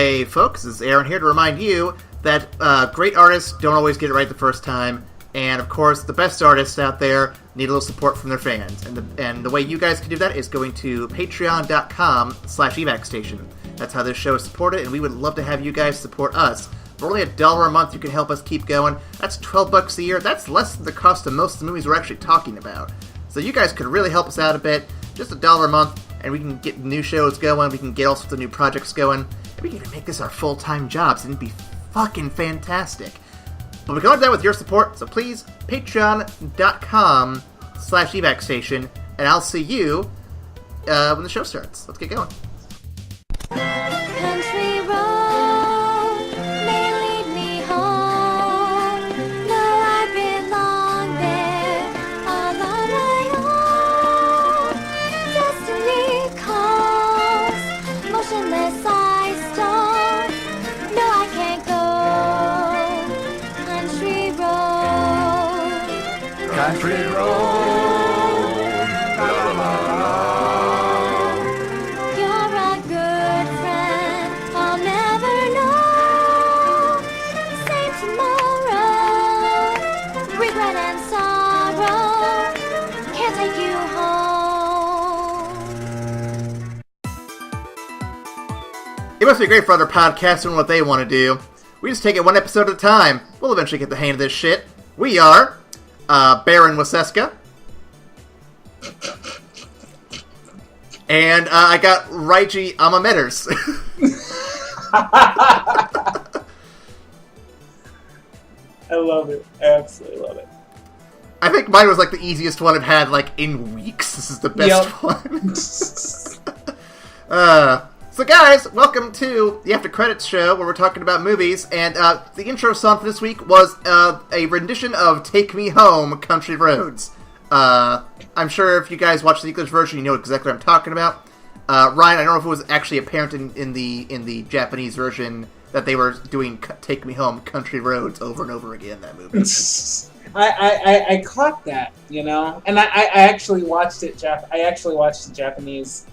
Hey folks, this is Aaron here to remind you that great artists don't always get it right the first time, and of course the best artists out there need a little support from their fans, and the way you guys can do that is going to patreon.com/evacstation. That's how this show is supported, and we would love to have you guys support us. For only $1 a month, you can help us keep going. That's $12 a year. That's less than the cost of most of the movies we're actually talking about. So you guys could really help us out a bit. Just $1 a month, and we can get new shows going. We can get all sorts of new projects going. And we can even make this our full-time jobs, and it'd be fucking fantastic. But we can only do that with your support, so please, patreon.com/evacstation, and I'll see you when the show starts. Let's get going. Country road may lead me home. No, I belong there all on my own. Destiny calls, motionless I stone. No, I can't go. Country road. Country road, la la la. You're a good friend, I'll never know. Same tomorrow, regret and sorrow can't take you home. It must be great for other podcasts doing what they want to do. We just take it one episode at a time. We'll eventually get the hang of this shit. We are Baron Waseska. And I got Raiji Amameters. I love it. I absolutely love it. I think mine was like the easiest one I've had like in weeks. This is the best one. So guys, welcome to the After Credits show where we're talking about movies, and the intro song for this week was a rendition of Take Me Home, Country Roads. I'm sure if you guys watch the English version, you know exactly what I'm talking about. Ryan, I don't know if it was actually apparent in the Japanese version that they were doing Take Me Home, Country Roads over and over again, that movie. I caught that, you know, and I actually watched it. I actually watched the Japanese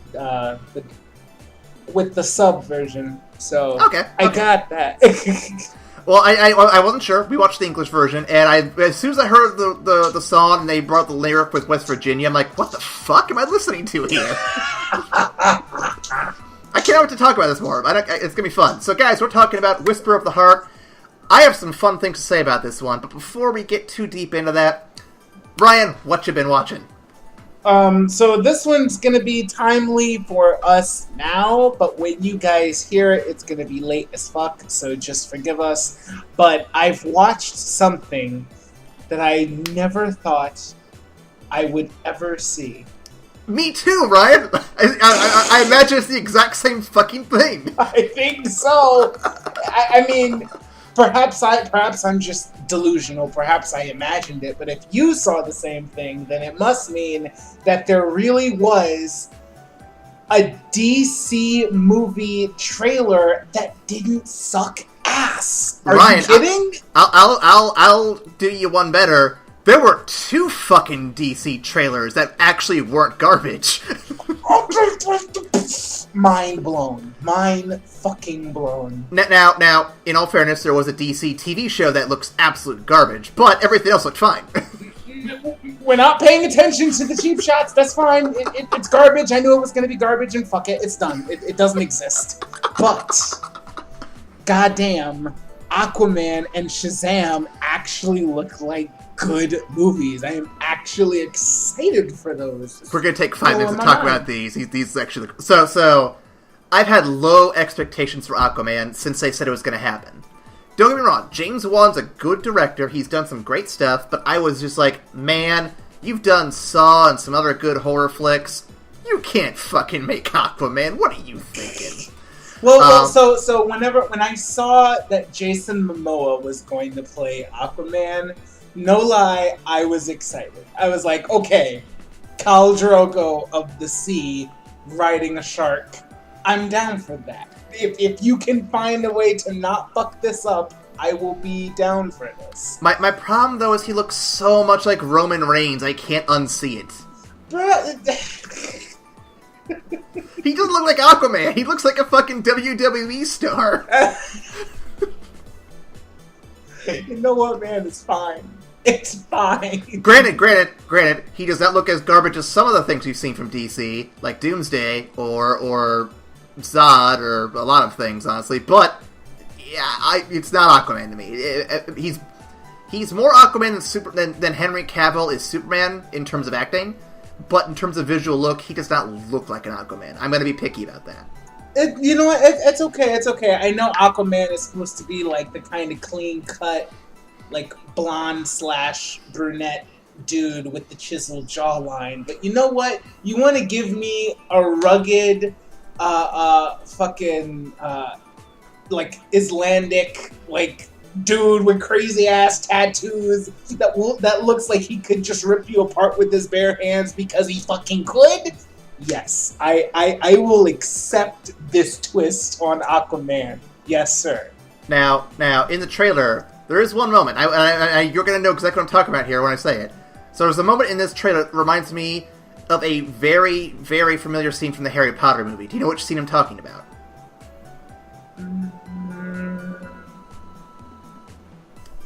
with the sub version, so Okay. I got that. Well, I wasn't sure. We watched the English version, and as soon as I heard the song and they brought the lyric with West Virginia, I'm like, what the fuck am I listening to here? I can't wait to talk about this more. It's gonna be fun. So, guys, we're talking about Whisper of the Heart. I have some fun things to say about this one, but before we get too deep into that, Brian, what you been watching? So this one's gonna be timely for us now, but when you guys hear it, it's gonna be late as fuck, so just forgive us. But I've watched something that I never thought I would ever see. Me too, Ryan! I imagine it's the exact same fucking thing. I think so. I mean, perhaps I'm just delusional. Perhaps I imagined it. But if you saw the same thing, then it must mean that there really was a DC movie trailer that didn't suck ass. Are Ryan, you kidding? I'll do you one better. There were 2 fucking DC trailers that actually weren't garbage. Mind blown. Mind fucking blown. Now, in all fairness, there was a DC TV show that looks absolute garbage, but everything else looked fine. We're not paying attention to the cheap shots. That's fine. It's garbage. I knew it was going to be garbage, and fuck it. It's done. It doesn't exist. But, goddamn, Aquaman and Shazam actually look like good movies. I am actually excited for those. We're gonna take 5 minutes to talk about these. These actually look... So, I've had low expectations for Aquaman since they said it was gonna happen. Don't get me wrong, James Wan's a good director. He's done some great stuff, but I was just like, man, you've done Saw and some other good horror flicks. You can't fucking make Aquaman. What are you thinking? Well, so when I saw that Jason Momoa was going to play Aquaman, no lie, I was excited. I was like, okay, Khal Drogo of the sea riding a shark. I'm down for that. If you can find a way to not fuck this up, I will be down for this. My problem, though, is he looks so much like Roman Reigns, I can't unsee it. Bruh. He doesn't look like Aquaman. He looks like a fucking WWE star. You know what, man? It's fine. It's fine. Granted, he does not look as garbage as some of the things we've seen from DC, like Doomsday or Zod, or a lot of things, honestly. But yeah, it's not Aquaman to me. He's more Aquaman than Henry Cavill is Superman in terms of acting, but in terms of visual look, he does not look like an Aquaman. I'm going to be picky about that. You know what? It's okay. It's okay. I know Aquaman is supposed to be like the kind of clean cut, like blonde/brunette dude with the chiseled jawline. But you know what? You want to give me a rugged, fucking, like Icelandic, like dude with crazy ass tattoos that looks like he could just rip you apart with his bare hands because he fucking could. Yes, I will accept this twist on Aquaman. Yes, sir. Now, in the trailer, there is one moment. You're going to know exactly what I'm talking about here when I say it. So there's a moment in this trailer that reminds me of a very, very familiar scene from the Harry Potter movie. Do you know which scene I'm talking about?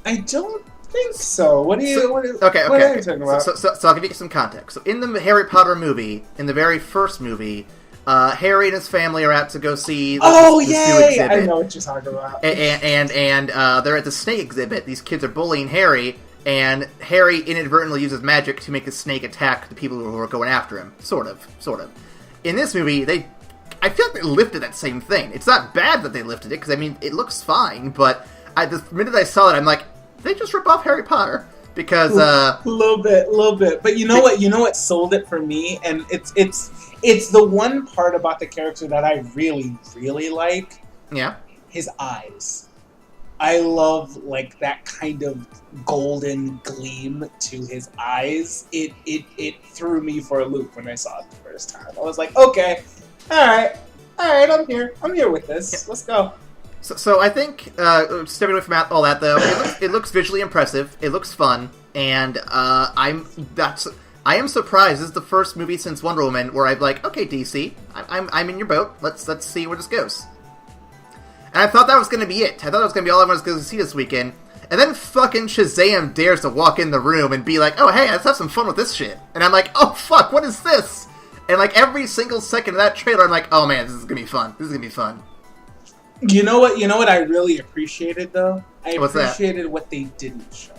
I don't think so. What are you Okay. talking about? So I'll give you some context. So in the Harry Potter movie, in the very first movie, Harry and his family are out to go see this new exhibit. I know what you're talking about. And they're at the snake exhibit. These kids are bullying Harry, and Harry inadvertently uses magic to make the snake attack the people who are going after him. Sort of. In this movie, I feel like they lifted that same thing. It's not bad that they lifted it, because, I mean, it looks fine, but the minute I saw it, I'm like, they just rip off Harry Potter. Because, a little bit. But you know what sold it for me? And it's the one part about the character that I really, really like. Yeah. His eyes. I love, like, that kind of golden gleam to his eyes. It threw me for a loop when I saw it the first time. I was like, okay, alright, I'm here with this. Yeah. Let's go. So I think, stepping away from all that, though, it looks visually impressive, it looks fun, and I am surprised. This is the first movie since Wonder Woman where I'm like, okay, DC, I'm in your boat, let's see where this goes. And I thought that was going to be it. I thought that was going to be all I was going to see this weekend, and then fucking Shazam dares to walk in the room and be like, oh, hey, let's have some fun with this shit. And I'm like, oh, fuck, what is this? And like every single second of that trailer, I'm like, oh man, this is going to be fun. You know what I really appreciated, though? What's that? Appreciated what they didn't show.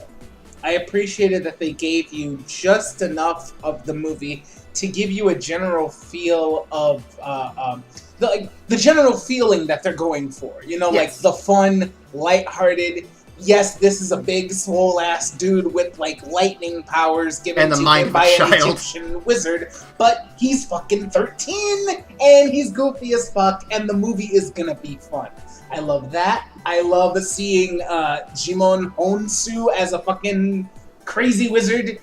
I appreciated that they gave you just enough of the movie to give you a general feel of the general feeling that they're going for. You know, yes. Like the fun, lighthearted. Yes, this is a big, swole-ass dude with, like, lightning powers given to him by an Egyptian wizard, but he's fucking 13, and he's goofy as fuck, and the movie is gonna be fun. I love that. I love seeing Jimon Honsu as a fucking crazy wizard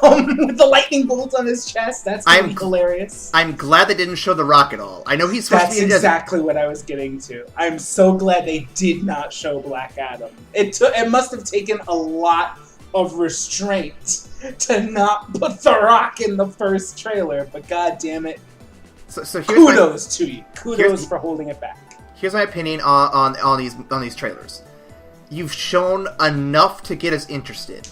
with the lightning bolt on his chest. That's gonna be hilarious. I'm glad they didn't show The Rock at all. I know he's supposed That's to be exactly what I was getting to. I'm so glad they did not show Black Adam. It must have taken a lot of restraint to not put The Rock in the first trailer, but god damn it. So kudos to you. Kudos for holding it back. Here's my opinion on these trailers. You've shown enough to get us interested.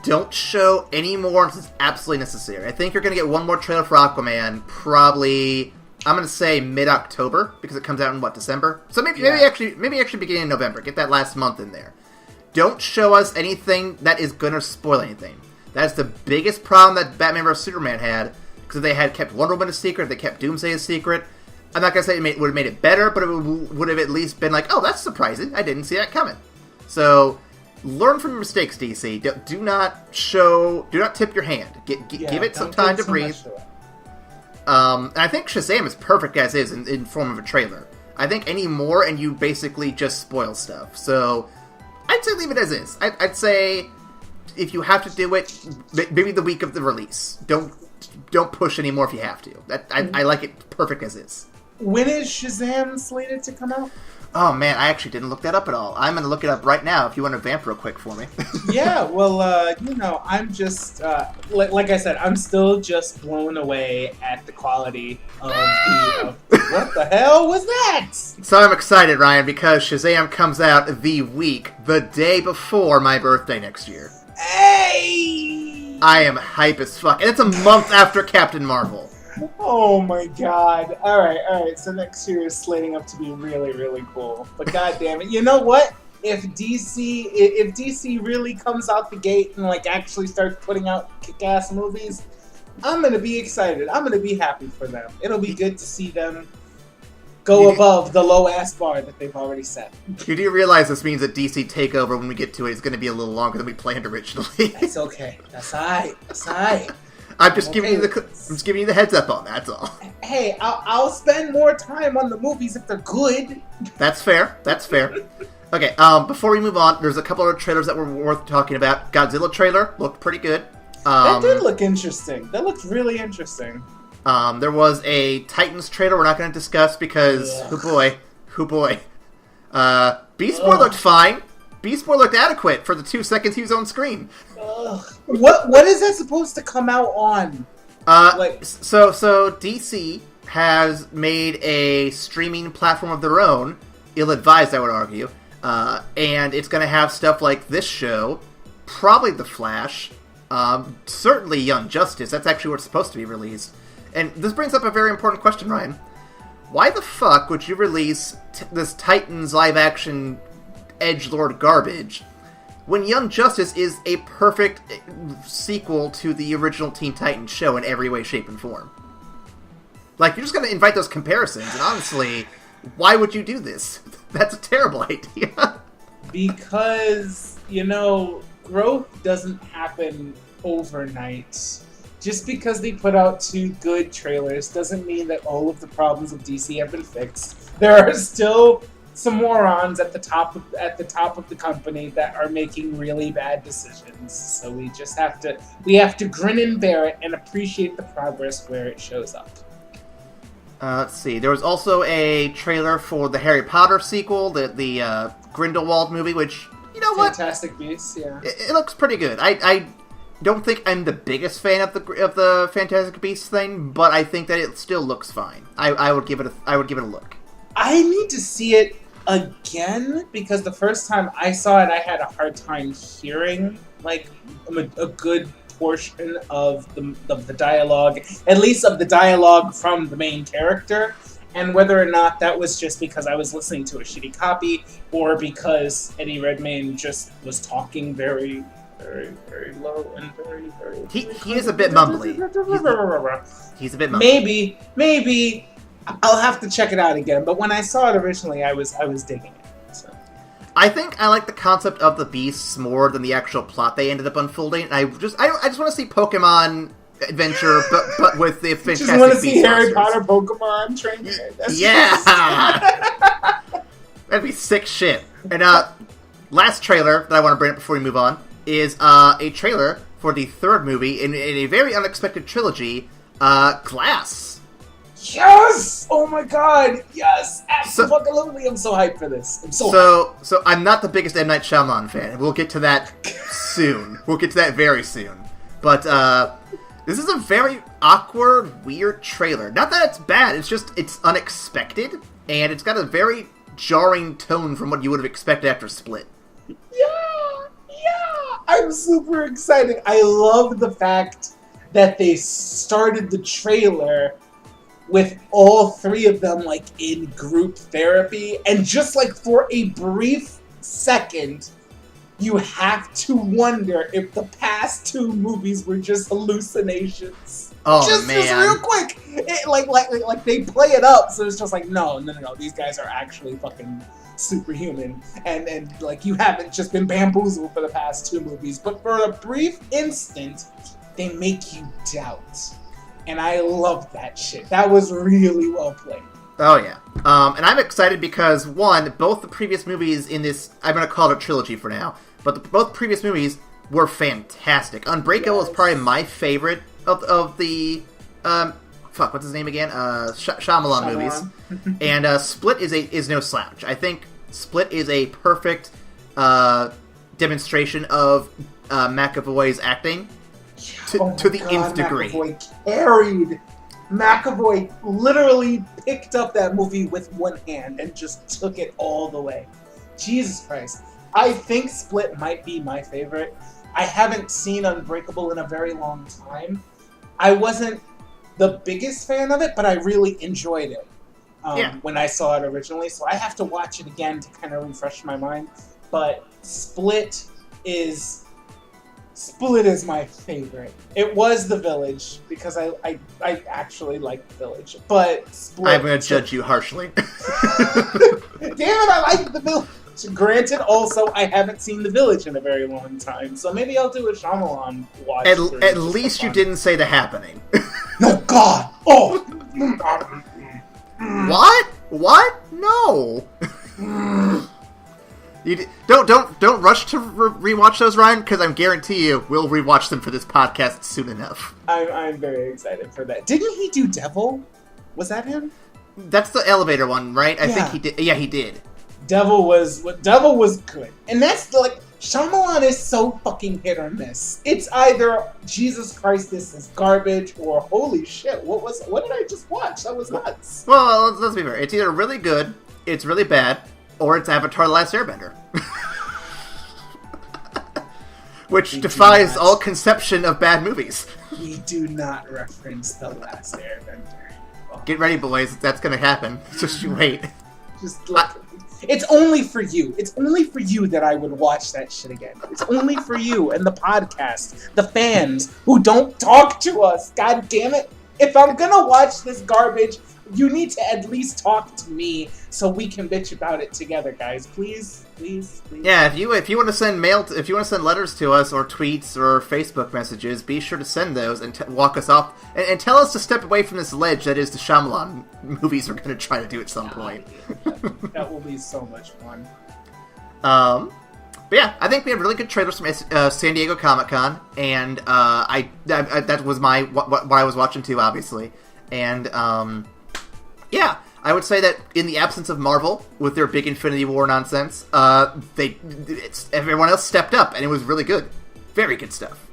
Don't show any more unless it's absolutely necessary. I think you're going to get one more trailer for Aquaman, probably, I'm going to say mid-October, because it comes out in, December? So maybe actually beginning in November. Get that last month in there. Don't show us anything that is going to spoil anything. That's the biggest problem that Batman vs. Superman had, because if they had kept Wonder Woman a secret, if they kept Doomsday a secret, I'm not going to say it would have made it better, but it would have at least been like, oh, that's surprising. I didn't see that coming. So learn from your mistakes, DC. Do not tip your hand. Give it some time to breathe. And I think Shazam is perfect as is in form of a trailer. I think any more and you basically just spoil stuff. So I'd say leave it as is. I'd say if you have to do it, maybe the week of the release. Don't push anymore if you have to. I like it perfect as is. when is Shazam slated to come out? Oh man, I actually didn't look that up at all. I'm gonna look it up right now if you want to vamp real quick for me. Yeah, well, I'm just, like I said, I'm still just blown away at the quality of the, what the hell was that? So I'm excited, Ryan, because Shazam comes out the day before my birthday next year. Hey! I am hype as fuck, and it's a month after Captain Marvel. Oh my god. Alright, so next year is slating up to be really, really cool. But god damn it, you know what? If DC really comes out the gate and like actually starts putting out kick-ass movies, I'm gonna be excited. I'm gonna be happy for them. It'll be good to see them go above the low-ass bar that they've already set. You do realize this means that DC Takeover, when we get to it, is going to be a little longer than we planned originally. That's okay. That's alright. I'm just giving you the heads up on that, that's all. Hey, I'll spend more time on the movies if they're good. That's fair. Okay, before we move on, there's a couple of trailers that were worth talking about. Godzilla trailer looked pretty good. That did look interesting. That looked really interesting. There was a Titans trailer we're not going to discuss because, oh boy. Beast Boy looked fine. Beast Boy looked adequate for the 2 seconds he was on screen. What is that supposed to come out on? So DC has made a streaming platform of their own, ill-advised I would argue, and it's going to have stuff like this show, probably The Flash, certainly Young Justice. That's actually where it's supposed to be released. And this brings up a very important question, Ryan. Why the fuck would you release this Titans live-action edgelord garbage when Young Justice is a perfect sequel to the original Teen Titans show in every way, shape, and form? Like, you're just going to invite those comparisons, and honestly, why would you do this? That's a terrible idea. Because, growth doesn't happen overnight. Just because they put out 2 good trailers doesn't mean that all of the problems of DC have been fixed. There are still some morons at the top of the company that are making really bad decisions. So we just have to grin and bear it and appreciate the progress where it shows up. Let's see. There was also a trailer for the Harry Potter sequel, the Grindelwald movie, which, you know what? Fantastic Beasts, yeah. It looks pretty good. I don't think I'm the biggest fan of the Fantastic Beasts thing, but I think that it still looks fine. I would give it a look. I need to see it again because the first time I saw it, I had a hard time hearing like a good portion of the dialogue, at least of the dialogue from the main character, and whether or not that was just because I was listening to a shitty copy or because Eddie Redmayne just was talking very, very, very low and very, very. He is a bit mumbly. He's a bit mumbly. Maybe. I'll have to check it out again, but when I saw it originally, I was digging it. So. I think I like the concept of the beasts more than the actual plot they ended up unfolding. And I just want to see Pokemon adventure, but with the Fantastic Beasts. Just want to see Harry Potter Pokemon training. Yeah, that'd be sick shit. And last trailer that I want to bring up before we move on is a trailer for the 3rd movie in a very unexpected trilogy, Glass. Yes! Oh my god! Yes! Absolutely! I'm so hyped for this. So I'm not the biggest M. Night Shyamalan fan. We'll get to that soon. We'll get to that very soon. But this is a very awkward, weird trailer. Not that it's bad. It's unexpected, and it's got a very jarring tone from what you would have expected after Split. Yeah! I'm super excited. I love the fact that they started the trailer with all 3 of them, like, in group therapy. And just, like, for a brief second, you have to wonder if the past 2 movies were just hallucinations. Oh, just real quick. Like, they play it up, so it's just like, no, these guys are actually fucking superhuman. And like, you haven't just been bamboozled for the past 2 movies. But for a brief instant, they make you doubt. And I love that shit. That was really well played. Oh, yeah. And I'm excited because, one, both the previous movies in this, I'm going to call it a trilogy for now, but both previous movies were fantastic. Unbreakable is probably my favorite of the what's his name again? Shyamalan movies. And Split is no slouch. I think Split is a perfect demonstration of McAvoy's acting to the nth degree. McAvoy carried. McAvoy literally picked up that movie with one hand and just took it all the way. Jesus Christ. I think Split might be my favorite. I haven't seen Unbreakable in a very long time. I wasn't the biggest fan of it, but I really enjoyed it when I saw it originally. So I have to watch it again to kind of refresh my mind. But Split is my favorite. It was The Village because I actually like The Village, but Split. I'm going to judge you harshly. Damn it! I like The Village. Granted, also I haven't seen The Village in a very long time, so maybe I'll do a Shyamalan watch. At least you didn't say The Happening. No, God! Oh! What? No! Don't rush to rewatch those, Ryan, because I guarantee you we'll rewatch them for this podcast soon enough. I'm very excited for that. Didn't he do Devil? Was that him? That's the elevator one, right? I think he did. Yeah, he did. Devil was good, and that's like Shyamalan is so fucking hit or miss. It's either Jesus Christ, this is garbage, or holy shit, what did I just watch? That was nuts. Well, let's be fair. It's either really good, it's really bad, or it's Avatar: The Last Airbender. Which defies all conception of bad movies. We do not reference The Last Airbender. Oh. Get ready, boys. That's going to happen. Just you wait. Just look. It's only for you. It's only for you that I would watch that shit again. It's only for you and the podcast, the fans who don't talk to us. God damn it. If I'm going to watch this garbage, you need to at least talk to me so we can bitch about it together, guys. Please. Yeah, if you want to send if you want to send letters to us or tweets or Facebook messages, be sure to send those and walk us off and tell us to step away from this ledge that is the Shyamalan movies we're going to try to do at some point. That will be so much fun. But yeah, I think we have really good trailers from San Diego Comic-Con, and that was what I was watching too, obviously, and yeah. I would say that in the absence of Marvel, with their big Infinity War nonsense, everyone else stepped up, and it was really good. Very good stuff.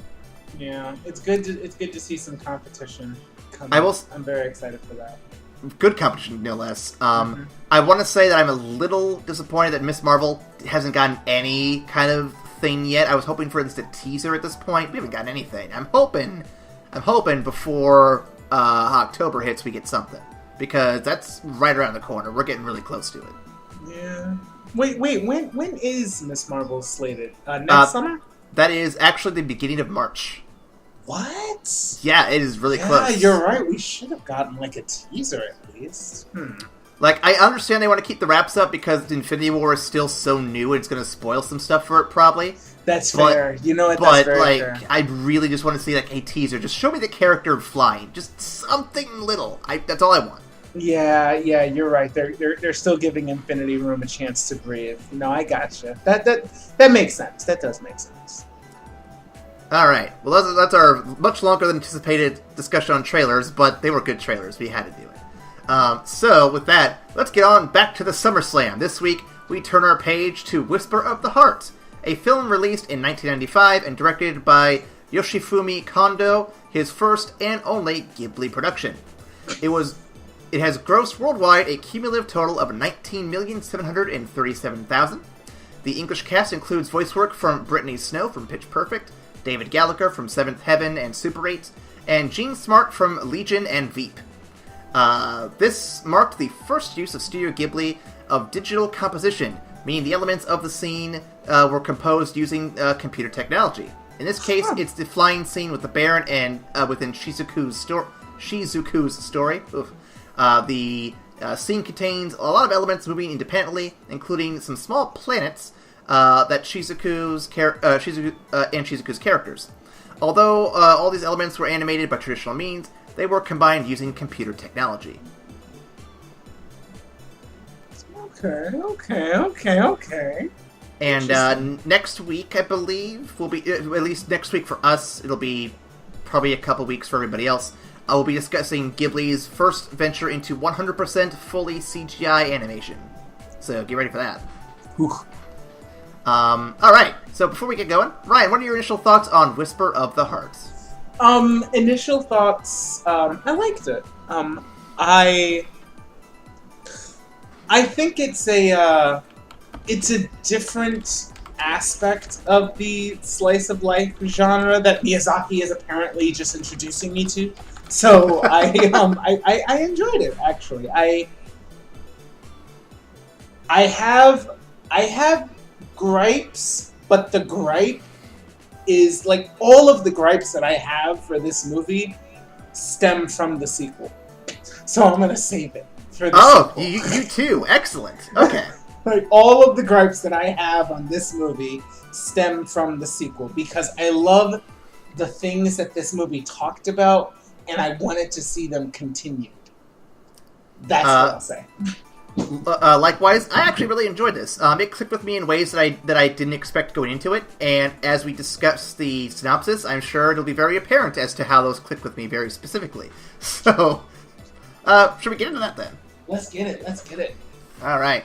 Yeah, it's good to see some competition come I'm very excited for that. Good competition, no less. I want to say that I'm a little disappointed that Miss Marvel hasn't gotten any kind of thing yet. I was hoping for at least a teaser at this point. We haven't gotten anything. I'm hoping before October hits we get something. Because that's right around the corner. We're getting really close to it. Yeah. Wait. When is Miss Marvel slated? Next summer? That is actually the beginning of March. What? Yeah, it is really close. Yeah, you're right. We should have gotten like a teaser at least. Like, I understand they want to keep the wraps up because Infinity War is still so new and it's going to spoil some stuff for it, probably. That's fair. You know what? That's very fair. I really just want to see like a teaser. Just show me the character flying. Just something little. That's all I want. Yeah, you're right. They're still giving Infinity Room a chance to breathe. No, I gotcha. That makes sense. That does make sense. All right. Well, that's our much longer than anticipated discussion on trailers, but they were good trailers. We had to do it. So with that, let's get on back to the SummerSlam. This week, we turn our page to Whisper of the Heart, a film released in 1995 and directed by Yoshifumi Kondo, his first and only Ghibli production. It has grossed worldwide a cumulative total of 19,737,000. The English cast includes voice work from Brittany Snow from Pitch Perfect, David Gallagher from Seventh Heaven and Super 8, and Gene Smart from Legion and Veep. This marked the first use of Studio Ghibli of digital composition, meaning the elements of the scene were composed using computer technology. In this case, it's the flying scene with the Baron and within Shizuku's story. Oof. The scene contains a lot of elements moving independently, including some small planets that Shizuku's characters. Although all these elements were animated by traditional means, they were combined using computer technology. Okay. And next week, I believe, will be, at least next week for us, it'll be probably a couple weeks for everybody else. I will be discussing Ghibli's first venture into 100% fully CGI animation. So get ready for that. Alright, so before we get going, Ryan, what are your initial thoughts on Whisper of the Hearts? Initial thoughts, I liked it. I think it's a different aspect of the slice of life genre that Miyazaki is apparently just introducing me to. So I enjoyed it, actually. I have gripes, but the gripe is like all of the gripes that I have for this movie stem from the sequel. So I'm gonna save it for the sequel. You too. Excellent. Okay. Like, all of the gripes that I have on this movie stem from the sequel, because I love the things that this movie talked about, and I wanted to see them continued. That's what I'll say. Likewise, I actually really enjoyed this. It clicked with me in ways that I didn't expect going into it, and as we discuss the synopsis, I'm sure it'll be very apparent as to how those click with me very specifically. So, should we get into that then? Let's get it. Alright.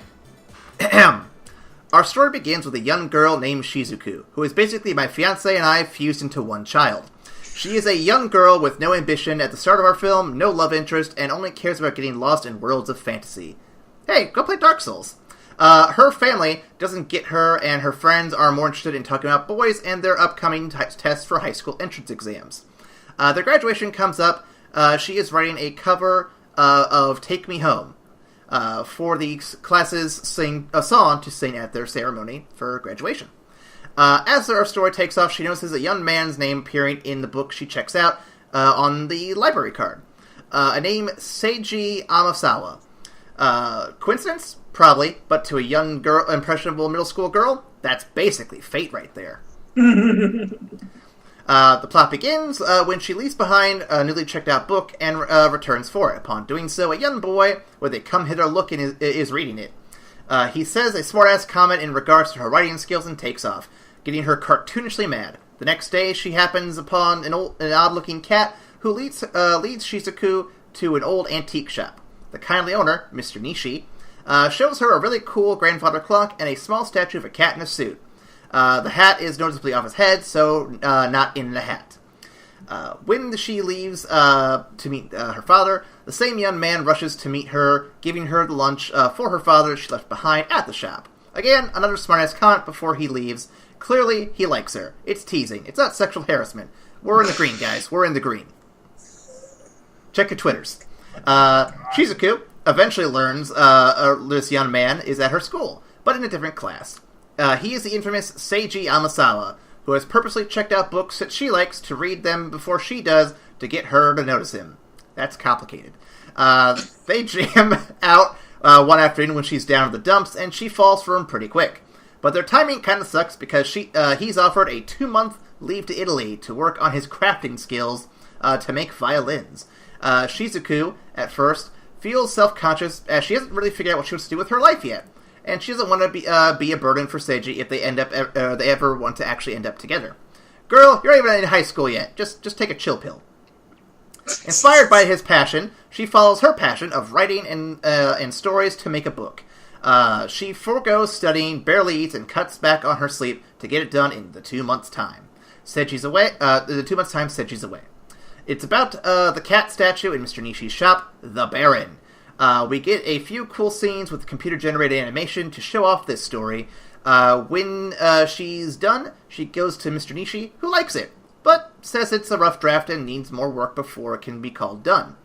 Our story begins with a young girl named Shizuku, who is basically my fiancé and I fused into one child. She is a young girl with no ambition at the start of our film, no love interest, and only cares about getting lost in worlds of fantasy. Hey, go play Dark Souls. Her family doesn't get her, and her friends are more interested in talking about boys and their upcoming tests for high school entrance exams. Their graduation comes up. She is writing a cover of Take Me Home. For the classes sing a song to sing at their ceremony for graduation. As our story takes off, she notices a young man's name appearing in the book she checks out on the library card. A name, Seiji Amasawa. Coincidence? Probably, but to a young girl, impressionable middle school girl, that's basically fate right there. The plot begins when she leaves behind a newly checked out book and returns for it. Upon doing so, a young boy with a come-hither look is reading it. He says a smart-ass comment in regards to her writing skills and takes off, getting her cartoonishly mad. The next day, she happens upon an odd-looking cat who leads Shizuku to an old antique shop. The kindly owner, Mr. Nishi, shows her a really cool grandfather clock and a small statue of a cat in a suit. The hat is noticeably off his head, so not in the hat. When she leaves to meet her father, the same young man rushes to meet her, giving her the lunch for her father she left behind at the shop. Again, another smartass comment before he leaves. Clearly, he likes her. It's teasing. It's not sexual harassment. We're in the green, guys. We're in the green. Check your Twitters. Shizuku eventually learns this young man is at her school, but in a different class. He is the infamous Seiji Amasawa, who has purposely checked out books that she likes to read them before she does to get her to notice him. That's complicated. They jam out one afternoon when she's down in the dumps, and she falls for him pretty quick. But their timing kind of sucks because he's offered a 2-month leave to Italy to work on his crafting skills to make violins. Shizuku, at first, feels self-conscious as she hasn't really figured out what she wants to do with her life yet. And she doesn't want to be a burden for Seiji if they ever want to actually end up together. Girl, you're not even in high school yet. Just take a chill pill. Inspired by his passion, she follows her passion of writing and stories to make a book. She forgoes studying, barely eats, and cuts back on her sleep to get it done in the 2 months' time. Seiji's away. Seiji's away. It's about the cat statue in Mr. Nishi's shop, the Baron. We get a few cool scenes with computer-generated animation to show off this story. When she's done, she goes to Mr. Nishi, who likes it, but says it's a rough draft and needs more work before it can be called done.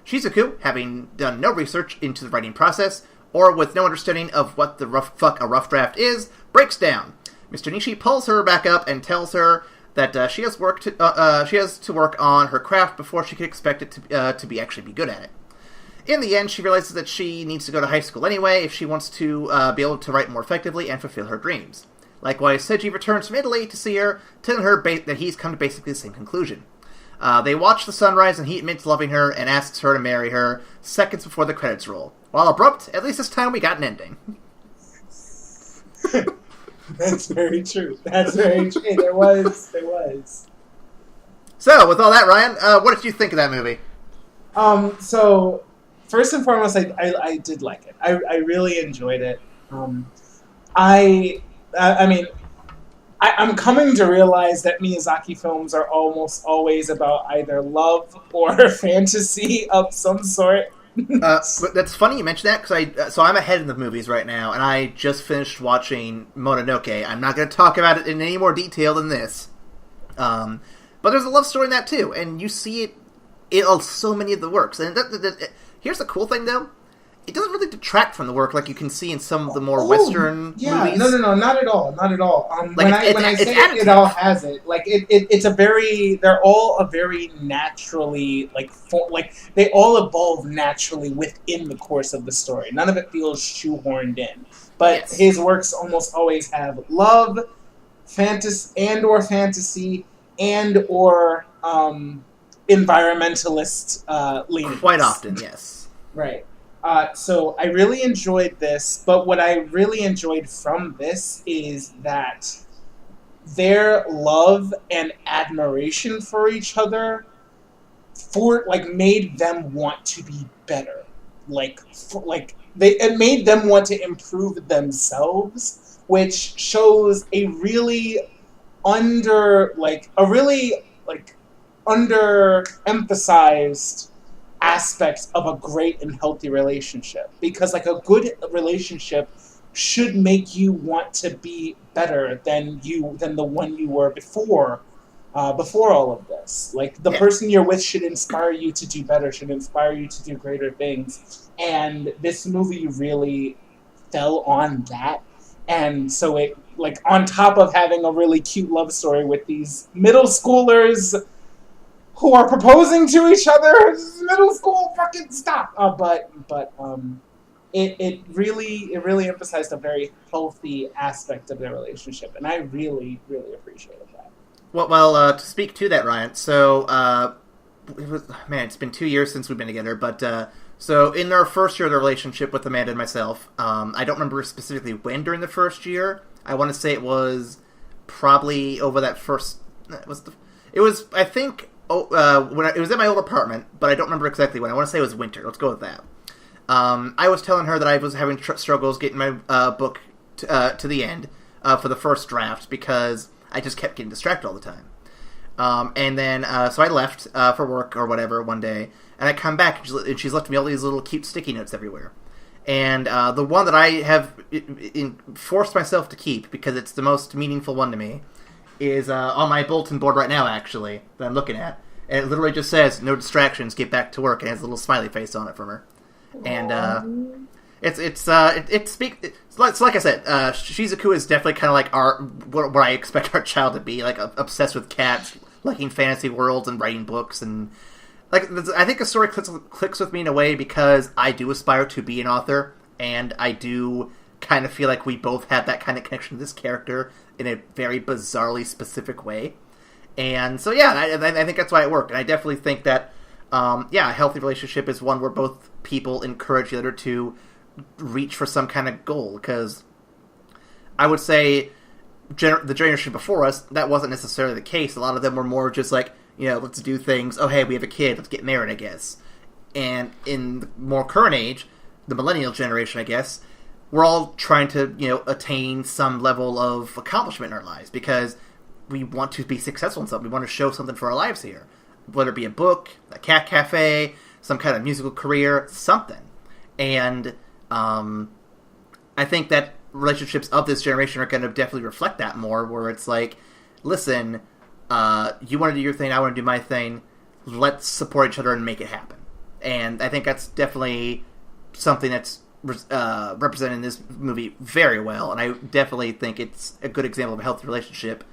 Shizuku, having done no research into the writing process, or with no understanding of what the a rough draft is, breaks down. Mr. Nishi pulls her back up and tells her that she has to work on her craft before she can expect it to actually be good at it. In the end, she realizes that she needs to go to high school anyway if she wants to be able to write more effectively and fulfill her dreams. Likewise, Seiji returns from Italy to see her, telling her that he's come to basically the same conclusion. They watch the sunrise, and he admits loving her and asks her to marry her seconds before the credits roll. While abrupt, at least this time we got an ending. That's very true. There was. So, with all that, Ryan, what did you think of that movie? So first and foremost, I did like it. I really enjoyed it. I mean, I'm coming to realize that Miyazaki films are almost always about either love or fantasy of some sort. But that's funny you mentioned that, because so I'm ahead in the movies right now, and I just finished watching Mononoke. I'm not going to talk about it in any more detail than this. But there's a love story in that, too, and you see it in so many of the works. And here's the cool thing, though. It doesn't really detract from the work like you can see in some of the more Western movies. No, not at all, not at all. Like when I say it all has it. Like it's a very, they're all a very naturally they all evolve naturally within the course of the story. None of it feels shoehorned in. But Yes. his works almost always have love, fantasy, and or environmentalist leanings. Quite often, yes. Right. So I really enjoyed this, but what I really enjoyed from this is that their love and admiration for each other made them want to be better. It made them want to improve themselves, which shows a really underemphasized aspect of a great and healthy relationship, because like a good relationship should make you want to be better than the one you were before all of this. Like the person you're with should inspire you to do better, should inspire you to do greater things, and this movie really fell on that. And so it, like, on top of having a really cute love story with these middle schoolers who are proposing to each other. Middle school, fucking stop. It really emphasized a very healthy aspect of their relationship, and I really, really appreciated that. Well, to speak to that, Ryan. So, it's been 2 years since we've been together, but so in our first year of the relationship with Amanda and myself, I don't remember specifically when during the first year. I want to say it was probably over that first. It was I think. When it was in my old apartment, but I don't remember exactly when. I want to say it was winter. Let's go with that. I was telling her that I was having struggles getting my book to the end for the first draft because I just kept getting distracted all the time. And then, so I left for work or whatever one day, and I come back, and she's left me all these little cute sticky notes everywhere. And the one that I have forced myself to keep, because it's the most meaningful one to me, is on my bulletin board right now, actually, that I'm looking at. And it literally just says, "No distractions, get back to work," and it has a little smiley face on it from her. And it's like I said, Shizuku is definitely kind of like what I expect our child to be, like obsessed with cats, liking fantasy worlds and writing books, and like I think the story clicks with me in a way because I do aspire to be an author, and I do kind of feel like we both have that kind of connection to this character in a very bizarrely specific way. And so, yeah, I think that's why it worked. And I definitely think that, a healthy relationship is one where both people encourage the other to reach for some kind of goal. Because I would say the generation before us, that wasn't necessarily the case. A lot of them were more just like, let's do things. Oh, hey, we have a kid. Let's get married, I guess. And in the more current age, the millennial generation, I guess, we're all trying to, attain some level of accomplishment in our lives because we want to be successful in something. We want to show something for our lives here. Whether it be a book, a cat cafe, some kind of musical career, something. And I think that relationships of this generation are going to definitely reflect that more, where it's like, listen, you want to do your thing, I want to do my thing. Let's support each other and make it happen. And I think that's definitely something that's represented in this movie very well, and I definitely think it's a good example of a healthy relationship.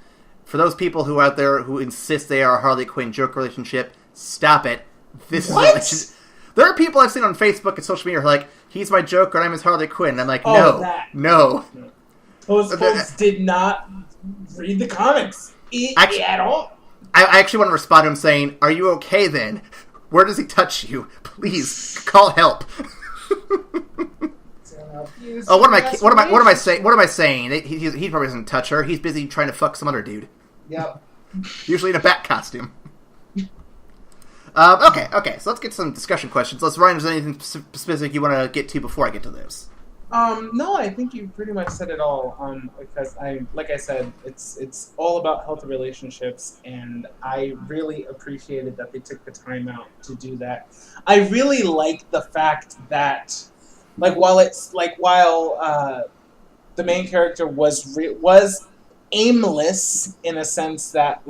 For those people who are out there who insist they are a Harley Quinn Joker relationship, stop it. This is there are people I've seen on Facebook and social media who are like, he's my Joker and I'm his Harley Quinn. And I'm like, no. Those folks did not read the comics at all. I actually want to respond to him saying, are you okay then? Where does he touch you? Please, call help. What am I saying? He probably doesn't touch her. He's busy trying to fuck some other dude. Yep. Usually in a bat costume. Okay. So let's get some discussion questions. Ryan, is there anything specific you want to get to before I get to those? No, I think you pretty much said it all. Because like I said, it's all about healthy relationships, and I really appreciated that they took the time out to do that. I really like the fact that, while the main character was aimless in a sense that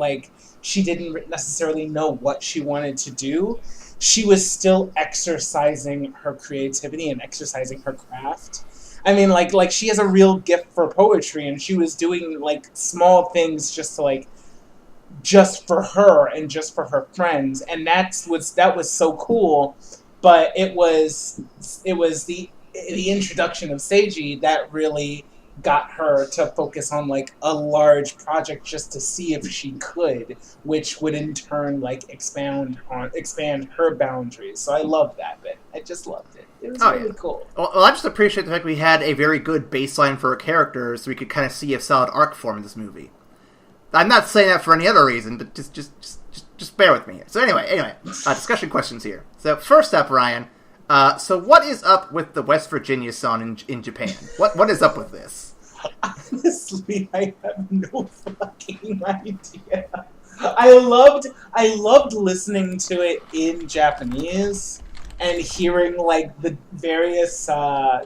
she didn't necessarily know what she wanted to do, she was still exercising her creativity and exercising her craft. I mean, she has a real gift for poetry, and she was doing small things just for her and just for her friends, and that was so cool. But it was the introduction of Seiji that really got her to focus on a large project just to see if she could, which would in turn expand her boundaries. So I loved that bit. I just loved it. It was really cool. Well, I just appreciate the fact we had a very good baseline for our characters, so we could kind of see a solid arc form in this movie. I'm not saying that for any other reason, but just bear with me here. So anyway, discussion questions here. So first up, Ryan. So what is up with the West Virginia song in Japan? What is up with this? Honestly, I have no fucking idea. I loved listening to it in Japanese and hearing the various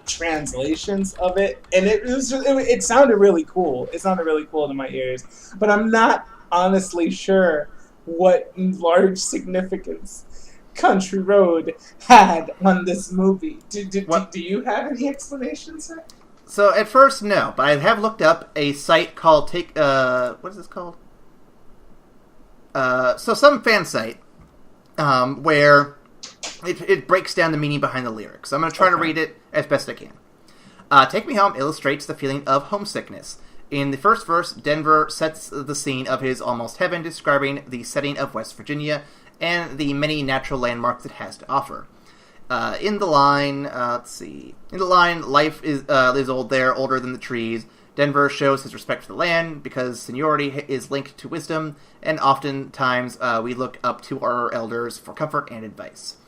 translations of it, and it sounded really cool. It sounded really cool to my ears, but I'm not honestly sure what large significance Country Road had on this movie. Do you have any explanations, sir? So at first, no, but I have looked up a site called what is this called? So some fan site where it breaks down the meaning behind the lyrics. So I'm going to try to read it as best I can. Take Me Home illustrates the feeling of homesickness. In the first verse, Denver sets the scene of his almost heaven, describing the setting of West Virginia and the many natural landmarks it has to offer. In the line, life is old there, older than the trees. Denver shows his respect for the land because seniority is linked to wisdom, and oftentimes we look up to our elders for comfort and advice.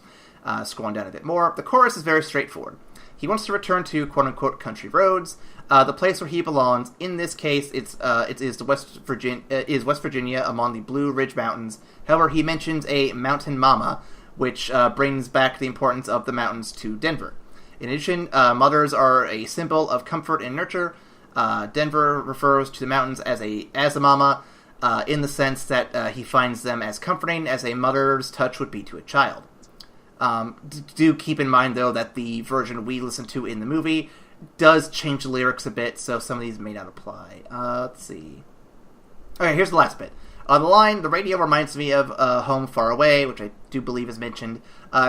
Scrolling down a bit more, the chorus is very straightforward. He wants to return to quote-unquote country roads, the place where he belongs. In this case, it's West Virginia among the Blue Ridge Mountains. However, he mentions a mountain mama, which brings back the importance of the mountains to Denver. In addition, mothers are a symbol of comfort and nurture. Denver refers to the mountains as a mama, in the sense that he finds them as comforting as a mother's touch would be to a child. Do keep in mind, though, that the version we listened to in the movie does change the lyrics a bit, so some of these may not apply. Let's see. Okay, here's the last bit. The line, the radio reminds me of Home Far Away, which I do believe is mentioned,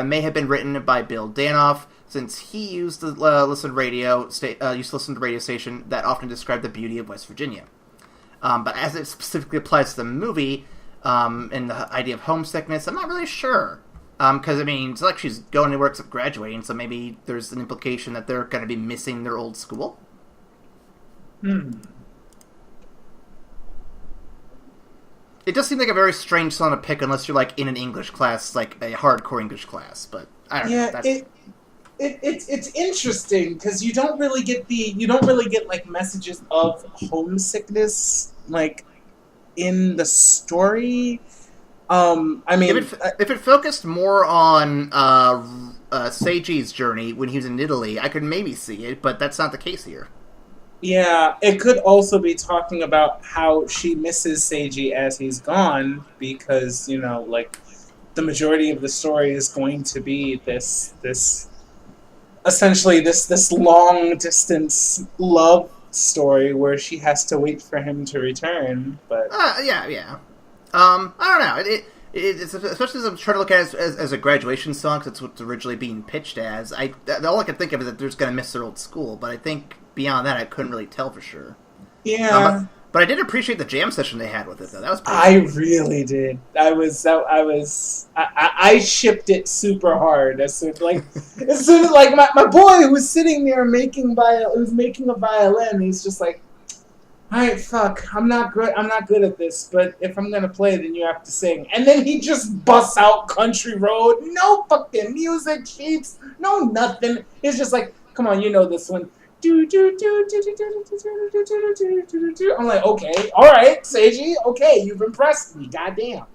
may have been written by Bill Danoff, since he used to listen to radio station that often described the beauty of West Virginia. But as it specifically applies to the movie, and the idea of homesickness, I'm not really sure. Because, it's like she's going to work except graduating, so maybe there's an implication that they're going to be missing their old school. It does seem like a very strange song to pick unless you're, in an English class, a hardcore English class, but I don't know. It's interesting, because you don't really get messages of homesickness, in the story. If it focused more on Seiji's journey when he was in Italy, I could maybe see it, but that's not the case here. Yeah, it could also be talking about how she misses Seiji as he's gone, because, the majority of the story is going to be this long distance love story where she has to wait for him to return. But yeah. I don't know. It's especially as I'm trying to look at it as a graduation song, because it's what's originally being pitched as. All I can think of is that they're just going to miss their old school, but I think beyond that, I couldn't really tell for sure. Yeah. But I did appreciate the jam session they had with it, though. That was pretty cool. Really did. I shipped it super hard. As soon as my boy who was sitting there making a violin, he's just like, Alright, fuck, I'm not good at this, but if I'm gonna play, then you have to sing. And then he just busts out Country Road. No fucking music sheets, no nothing. It's just like, come on, you know this one. I'm like, okay, alright, Seiji, okay, you've impressed me, goddamn.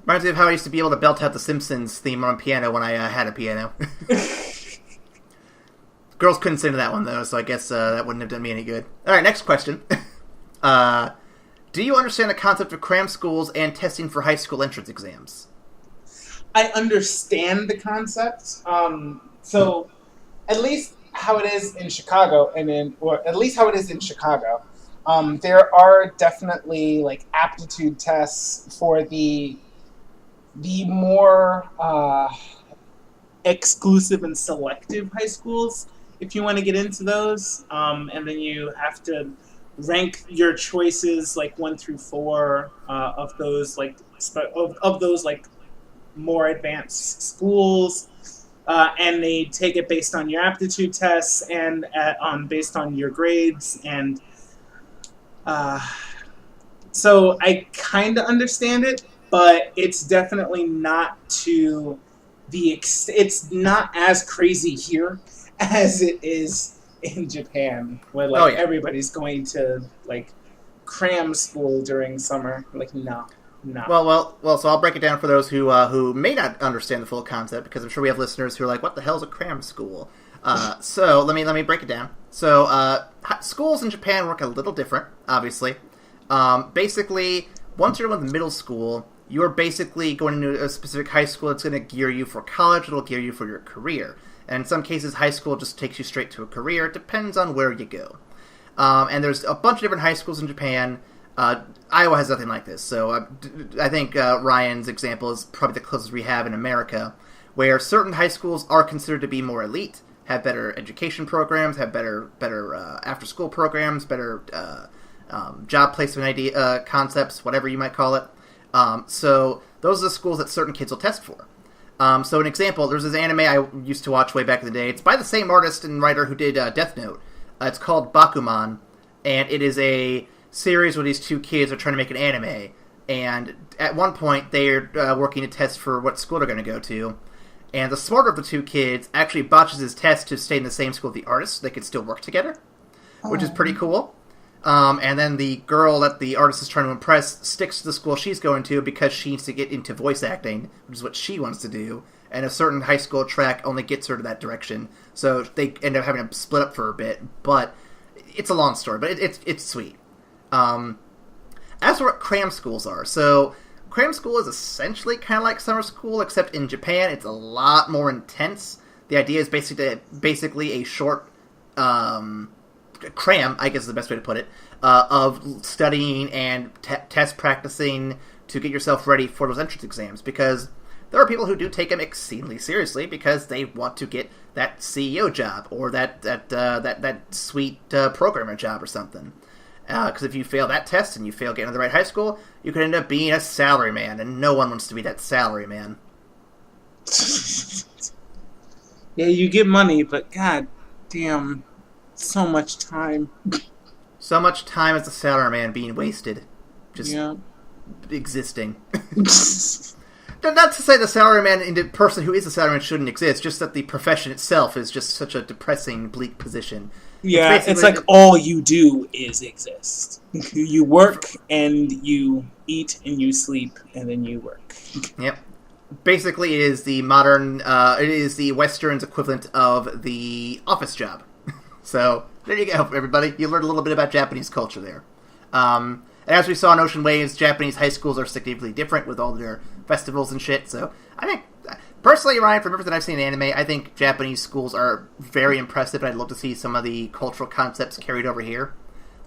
Reminds me of how I used to be able to belt out the Simpsons theme on piano when I had a piano. Girls couldn't sing to that one, though, so I guess that wouldn't have done me any good. Alright, next question. Do you understand the concept of cram schools and testing for high school entrance exams? I understand the concept. So, at least how it is in Chicago, there are definitely like aptitude tests for the more exclusive and selective high schools, if you want to get into those, and then you have to rank your choices like 1 through 4 of those like of those like more advanced schools, and they take it based on your aptitude tests and based on your grades, and so I kind of understand it, but it's definitely not to it's not as crazy here as it is in Japan, where like everybody's going to like cram school during summer. Like, no. Well. So I'll break it down for those who may not understand the full concept, because I'm sure we have listeners who are like, "What the hell is a cram school?" So let me break it down. So schools in Japan work a little different, obviously. Basically, once you're in middle school, you're basically going into a specific high school that's going to gear you for college. It'll gear you for your career. And in some cases, high school just takes you straight to a career. It depends on where you go. And there's a bunch of different high schools in Japan. Iowa has nothing like this. So I think Ryan's example is probably the closest we have in America, where certain high schools are considered to be more elite, have better education programs, have better after-school programs, better job placement concepts, whatever you might call it. So those are the schools that certain kids will test for. So an example, there's this anime I used to watch way back in the day. It's by the same artist and writer who did Death Note. It's called Bakuman, and it is a series where these two kids are trying to make an anime. And at one point, they're working to test for what school they're going to go to. And the smarter of the two kids actually botches his test to stay in the same school with the artist, so they could still work together, which is pretty cool. And then the girl that the artist is trying to impress sticks to the school she's going to because she needs to get into voice acting, which is what she wants to do. And a certain high school track only gets her to that direction. So they end up having to split up for a bit. But it's a long story, but it's sweet. As for what cram schools are, so cram school is essentially kind of like summer school, except in Japan it's a lot more intense. The idea is basically a short cram, I guess is the best way to put it, of studying and test practicing to get yourself ready for those entrance exams, because there are people who do take them exceedingly seriously because they want to get that CEO job or that sweet programmer job or something. Because if you fail that test and you fail getting to the right high school, you could end up being a salaryman, and no one wants to be that salaryman. Yeah, you get money, but god damn, so much time. So much time as a salaryman being wasted. Just existing. Not to say the salaryman and the person who is a salaryman shouldn't exist, just that the profession itself is just such a depressing, bleak position. Yeah, it's like all you do is exist. You work and you eat and you sleep and then you work. Yep. Basically, it is the modern, it is the Western's equivalent of the office job. So, there you go, everybody. You learned a little bit about Japanese culture there. And as we saw in Ocean Waves, Japanese high schools are significantly different with all their festivals and shit. So, I think, personally, Ryan, from everything I've seen in anime, I think Japanese schools are very impressive, and I'd love to see some of the cultural concepts carried over here.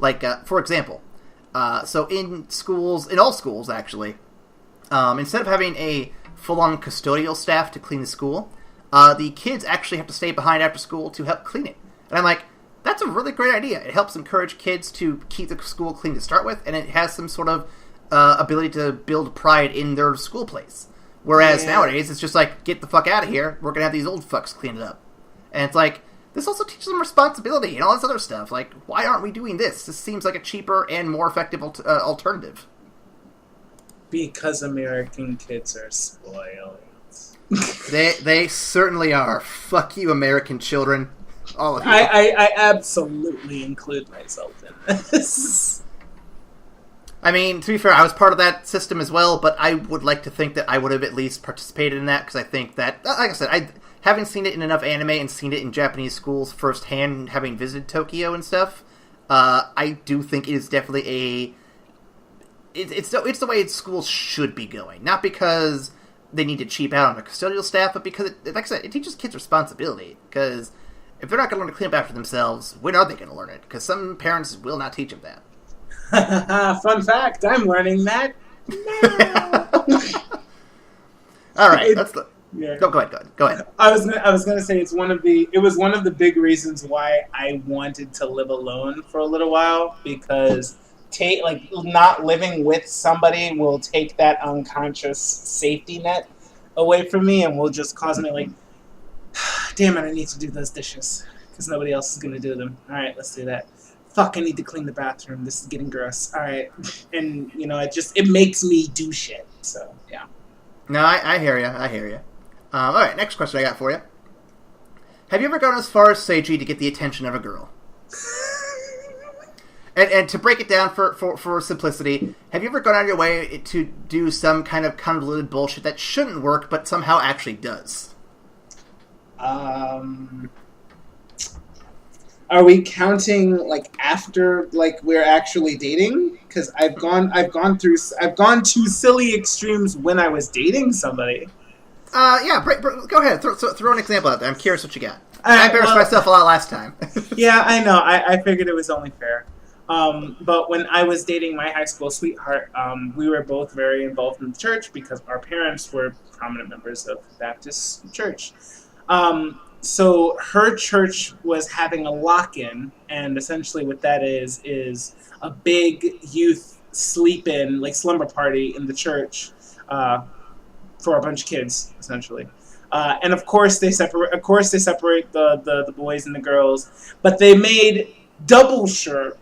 Like, for example, so in schools, in all schools, actually, instead of having a full-on custodial staff to clean the school, the kids actually have to stay behind after school to help clean it. And I'm like, that's a really great idea. It helps encourage kids to keep the school clean to start with, and it has some sort of ability to build pride in their school place. Whereas nowadays, it's just like, get the fuck out of here. We're going to have these old fucks clean it up. And it's like, this also teaches them responsibility and all this other stuff. Like, why aren't we doing this? This seems like a cheaper and more effective alternative. Because American kids are spoiled. They certainly are. Fuck you, American children. All of you. I absolutely include myself in this. I mean, to be fair, I was part of that system as well, but I would like to think that I would have at least participated in that, because I think that, like I said, having seen it in enough anime and seen it in Japanese schools firsthand, having visited Tokyo and stuff, I do think it is definitely it's the way schools should be going. Not because they need to cheap out on the custodial staff, but because, like I said, it teaches kids responsibility. Because if they're not going to learn to clean up after themselves, when are they going to learn it? Because some parents will not teach them that. Fun fact, I'm learning that now. All right, that's the... Yeah. No, go ahead. I was gonna say it was one of the big reasons why I wanted to live alone for a little while, because not living with somebody will take that unconscious safety net away from me, and will just cause me like, damn it, I need to do those dishes because nobody else is gonna do them. All right, let's do that. Fuck, I need to clean the bathroom. This is getting gross. All right, and it makes me do shit. So yeah. No, I hear you. All right, next question I got for you. Have you ever gone as far as Seiji to get the attention of a girl? and to break it down for simplicity, have you ever gone out of your way to do some kind of convoluted bullshit that shouldn't work but somehow actually does? Are we counting like after like we're actually dating? Because I've gone to silly extremes when I was dating somebody. Yeah, go ahead. Throw an example out there. I'm curious what you got. I embarrassed myself a lot last time. Yeah, I know. I figured it was only fair. But when I was dating my high school sweetheart, we were both very involved in the church because our parents were prominent members of Baptist church. So her church was having a lock-in, and essentially what that is a big youth sleep-in, like slumber party in the church, for a bunch of kids, essentially. And of course they separate the boys and the girls, but they made double sure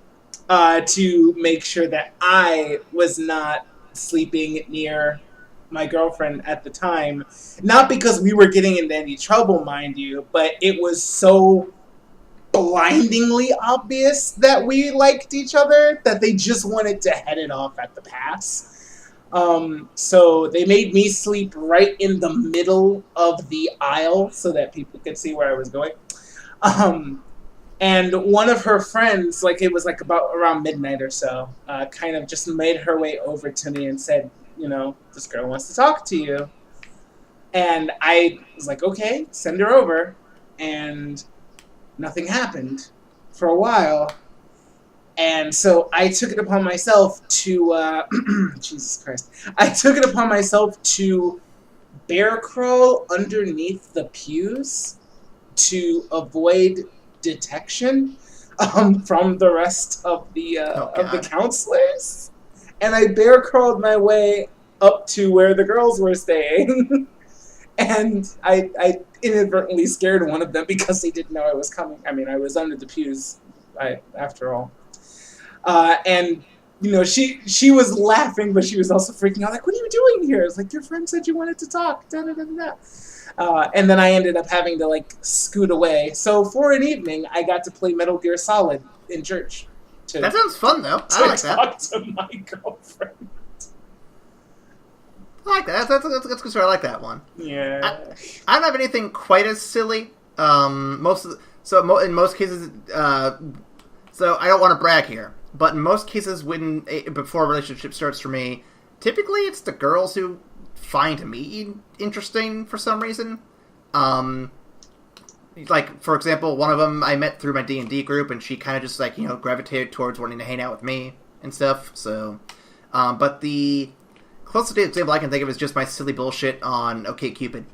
to make sure that I was not sleeping near my girlfriend at the time, not because we were getting into any trouble, mind you, but it was so blindingly obvious that we liked each other that they just wanted to head it off at the pass. So they made me sleep right in the middle of the aisle so that people could see where I was going. And one of her friends, like it was like about around midnight or so, kind of just made her way over to me and said, this girl wants to talk to you. And I was like, okay, send her over. And nothing happened for a while. And so I took it upon myself to, Jesus Christ. I took it upon myself to bear crawl underneath the pews to avoid detection from the rest of the counselors. And I bear crawled my way up to where the girls were staying. And I inadvertently scared one of them because they didn't know I was coming. I mean, I was under the pews, after all. And, she was laughing, but she was also freaking out. Like, what are you doing here? It's like, your friend said you wanted to talk. Da, da, da, da, da. And then I ended up having to, scoot away. So for an evening, I got to play Metal Gear Solid in church. That sounds fun, though. I like that. Talk to my girlfriend. I like that. That's a good story. I like that one. Yeah. I don't have anything quite as silly. In most cases, so I don't want to brag here, but in most cases, before a relationship starts for me, typically it's the girls who find me interesting for some reason. Like, for example, one of them I met through my D&D group, and she kind of just, gravitated towards wanting to hang out with me and stuff, so... but the closest example I can think of is just my silly bullshit on OkCupid.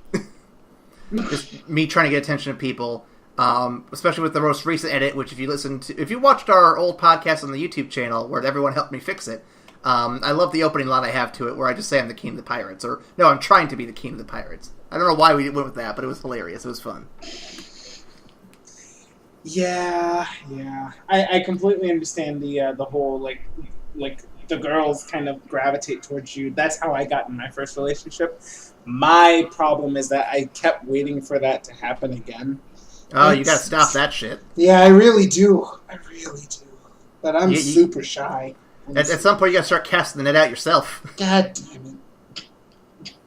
Just me trying to get attention of people, especially with the most recent edit, which if you watched our old podcast on the YouTube channel, where everyone helped me fix it, I love the opening line I have to it, where I just say I'm the king of the pirates, or, no, I'm trying to be the king of the pirates. I don't know why we went with that, but it was hilarious. It was fun. Yeah, yeah. I completely understand the whole like the girls kind of gravitate towards you. That's how I got in my first relationship. My problem is that I kept waiting for that to happen again. Oh, you gotta stop that shit. Yeah, I really do. I really do. But I'm You- super shy. At some point, you gotta start casting the net out yourself. God damn it.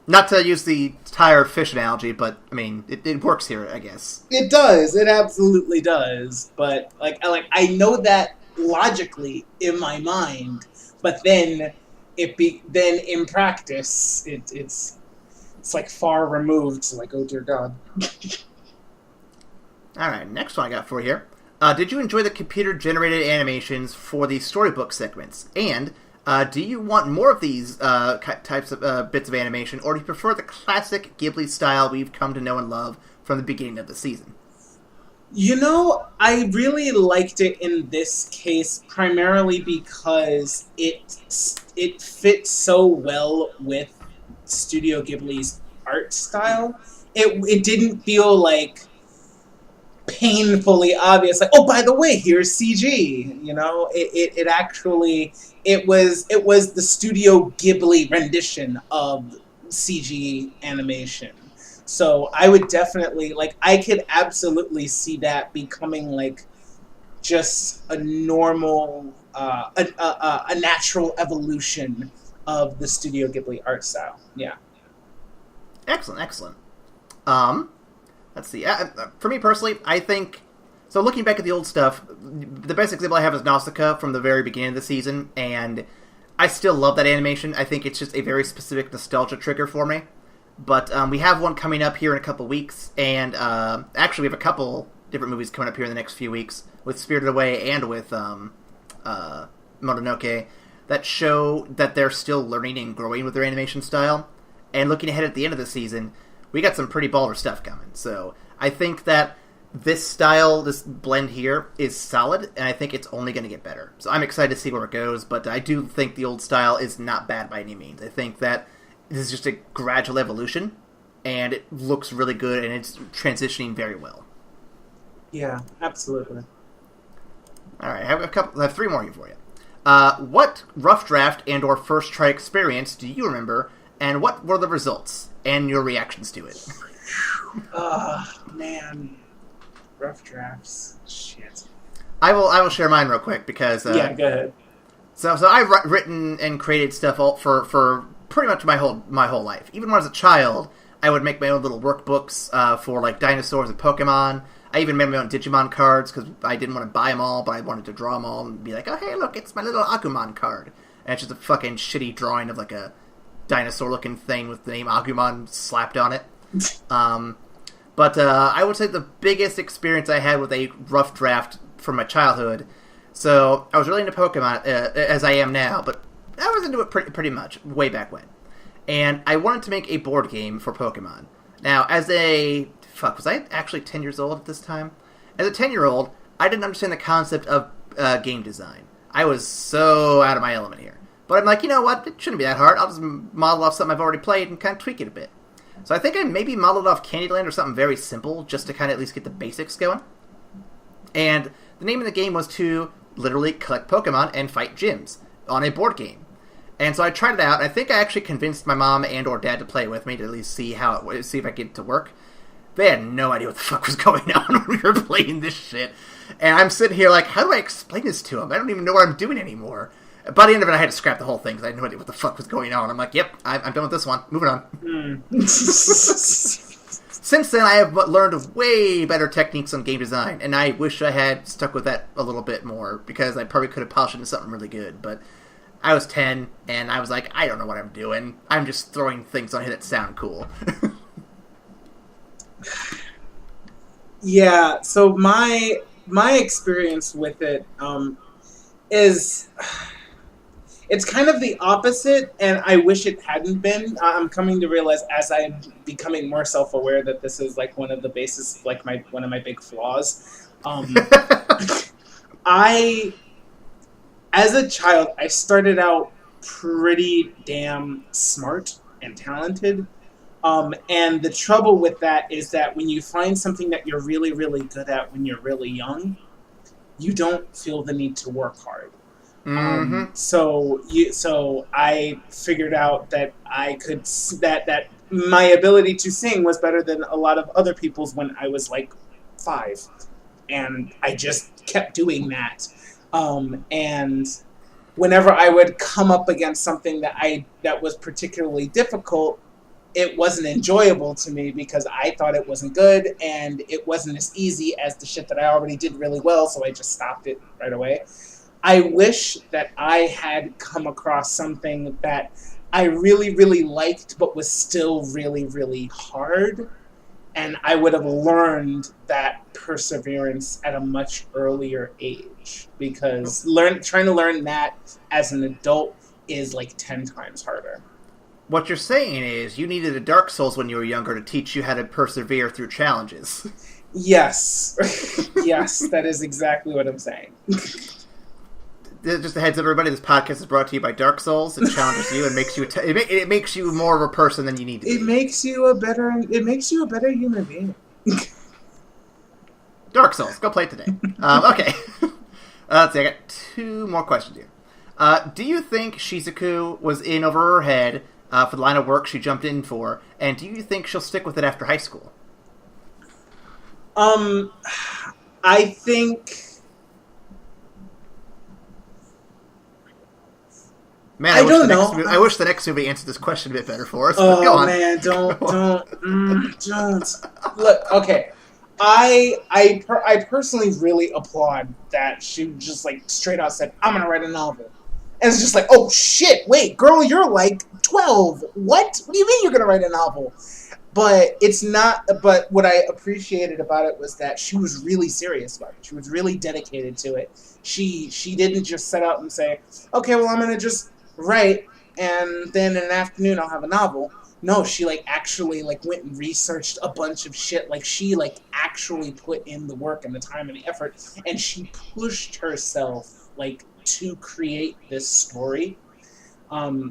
Not to use the tire fish analogy, but I mean, it works here, I guess. It does. It absolutely does. But I know that logically in my mind, but then then in practice it's like far removed. So like, oh dear God. All right, next one I got for you here. Did you enjoy the computer-generated animations for the storybook segments? And do you want more of these types of bits of animation, or do you prefer the classic Ghibli style we've come to know and love from the beginning of the season? You know, I really liked it in this case primarily because it fits so well with Studio Ghibli's art style. It didn't feel like painfully obvious, like, oh, by the way, here's CG. You know, it actually it was the Studio Ghibli rendition of CG animation. So I would definitely I could absolutely see that becoming like just a normal, a natural evolution of the Studio Ghibli art style. Yeah. Excellent, excellent. Let's see. For me personally, I think... So looking back at the old stuff, the best example I have is Nausicaa from the very beginning of the season, and I still love that animation. I think it's just a very specific nostalgia trigger for me. But we have one coming up here in a couple weeks, and actually we have a couple different movies coming up here in the next few weeks, with Spirited Away and with Mononoke, that show that they're still learning and growing with their animation style. And looking ahead at the end of the season, we got some pretty baller stuff coming. So I think that this style, this blend here, is solid, and I think it's only going to get better. So I'm excited to see where it goes, but I do think the old style is not bad by any means. I think that this is just a gradual evolution, and it looks really good, and it's transitioning very well. Yeah, absolutely. All right, I have three more here for you. What rough draft and or first try experience do you remember, and what were the results and your reactions to it? Man, rough drafts. Shit. I will share mine real quick because Yeah, go ahead. So I've written and created stuff all for pretty much my whole life. Even when I was a child, I would make my own little workbooks for like dinosaurs and Pokemon. I even made my own Digimon cards because I didn't want to buy them all, but I wanted to draw them all and be like, oh hey, look, it's my little Agumon card, and it's just a fucking shitty drawing of like a dinosaur-looking thing with the name Agumon slapped on it. But I would say the biggest experience I had with a rough draft from my childhood. So I was really into Pokemon as I am now, but I was into it pretty much way back when. And I wanted to make a board game for Pokemon. Now, as a... Fuck, was I actually 10 years old at this time? As a 10-year-old, I didn't understand the concept of game design. I was so out of my element here. But I'm like, you know what? It shouldn't be that hard. I'll just model off something I've already played and kind of tweak it a bit. So I think I maybe modeled off Candyland or something very simple just to kind of at least get the basics going. And the name of the game was to literally collect Pokemon and fight gyms on a board game. And so I tried it out. I think I actually convinced my mom and or dad to play it with me to at least see if I could get it to work. They had no idea what the fuck was going on when we were playing this shit. And I'm sitting here like, how do I explain this to them? I don't even know what I'm doing anymore. By the end of it, I had to scrap the whole thing because I had no idea what the fuck was going on. I'm like, yep, I'm done with this one. Moving on. Since then, I have learned way better techniques on game design, and I wish I had stuck with that a little bit more because I probably could have polished into something really good. But I was 10, and I was like, I don't know what I'm doing. I'm just throwing things on here that sound cool. Yeah, so my experience with it is it's kind of the opposite, and I wish it hadn't been. I'm coming to realize as I'm becoming more self-aware that this is like one of the bases, like one of my big flaws. As a child, I started out pretty damn smart and talented. And the trouble with that is that when you find something that you're really, really good at when you're really young, you don't feel the need to work hard. So I figured out that that my ability to sing was better than a lot of other people's when I was like 5, and I just kept doing that. And whenever I would come up against something that was particularly difficult, it wasn't enjoyable to me because I thought it wasn't good and it wasn't as easy as the shit that I already did really well, so I just stopped it right away. I wish that I had come across something that I really, really liked but was still really, really hard, and I would have learned that perseverance at a much earlier age, because trying to learn that as an adult is like 10 times harder. What you're saying is you needed a Dark Souls when you were younger to teach you how to persevere through challenges. Yes. Yes, that is exactly what I'm saying. Just a heads up, everybody, this podcast is brought to you by Dark Souls. It challenges you and makes you it makes you more of a person than you need to be. It makes you a better human being. Dark Souls, go play it today. Okay. Let's see, I got 2 more questions here. Do you think Shizuku was in over her head for the line of work she jumped in for, and do you think she'll stick with it after high school? I think... Man, I don't know. I wish the next movie answered this question a bit better for us. Oh, go on. Man, don't. Look, okay. I personally really applaud that she just like straight out said, "I'm gonna write a novel," and it's just like, oh shit, wait, girl, you're like 12. What do you mean you're gonna write a novel? But it's not. But what I appreciated about it was that she was really serious about it. She was really dedicated to it. She didn't just set out and say, okay, well, I'm gonna just write, and then in an afternoon I'll have a novel. No, she actually went and researched a bunch of shit. She actually put in the work and the time and the effort, and she pushed herself to create this story.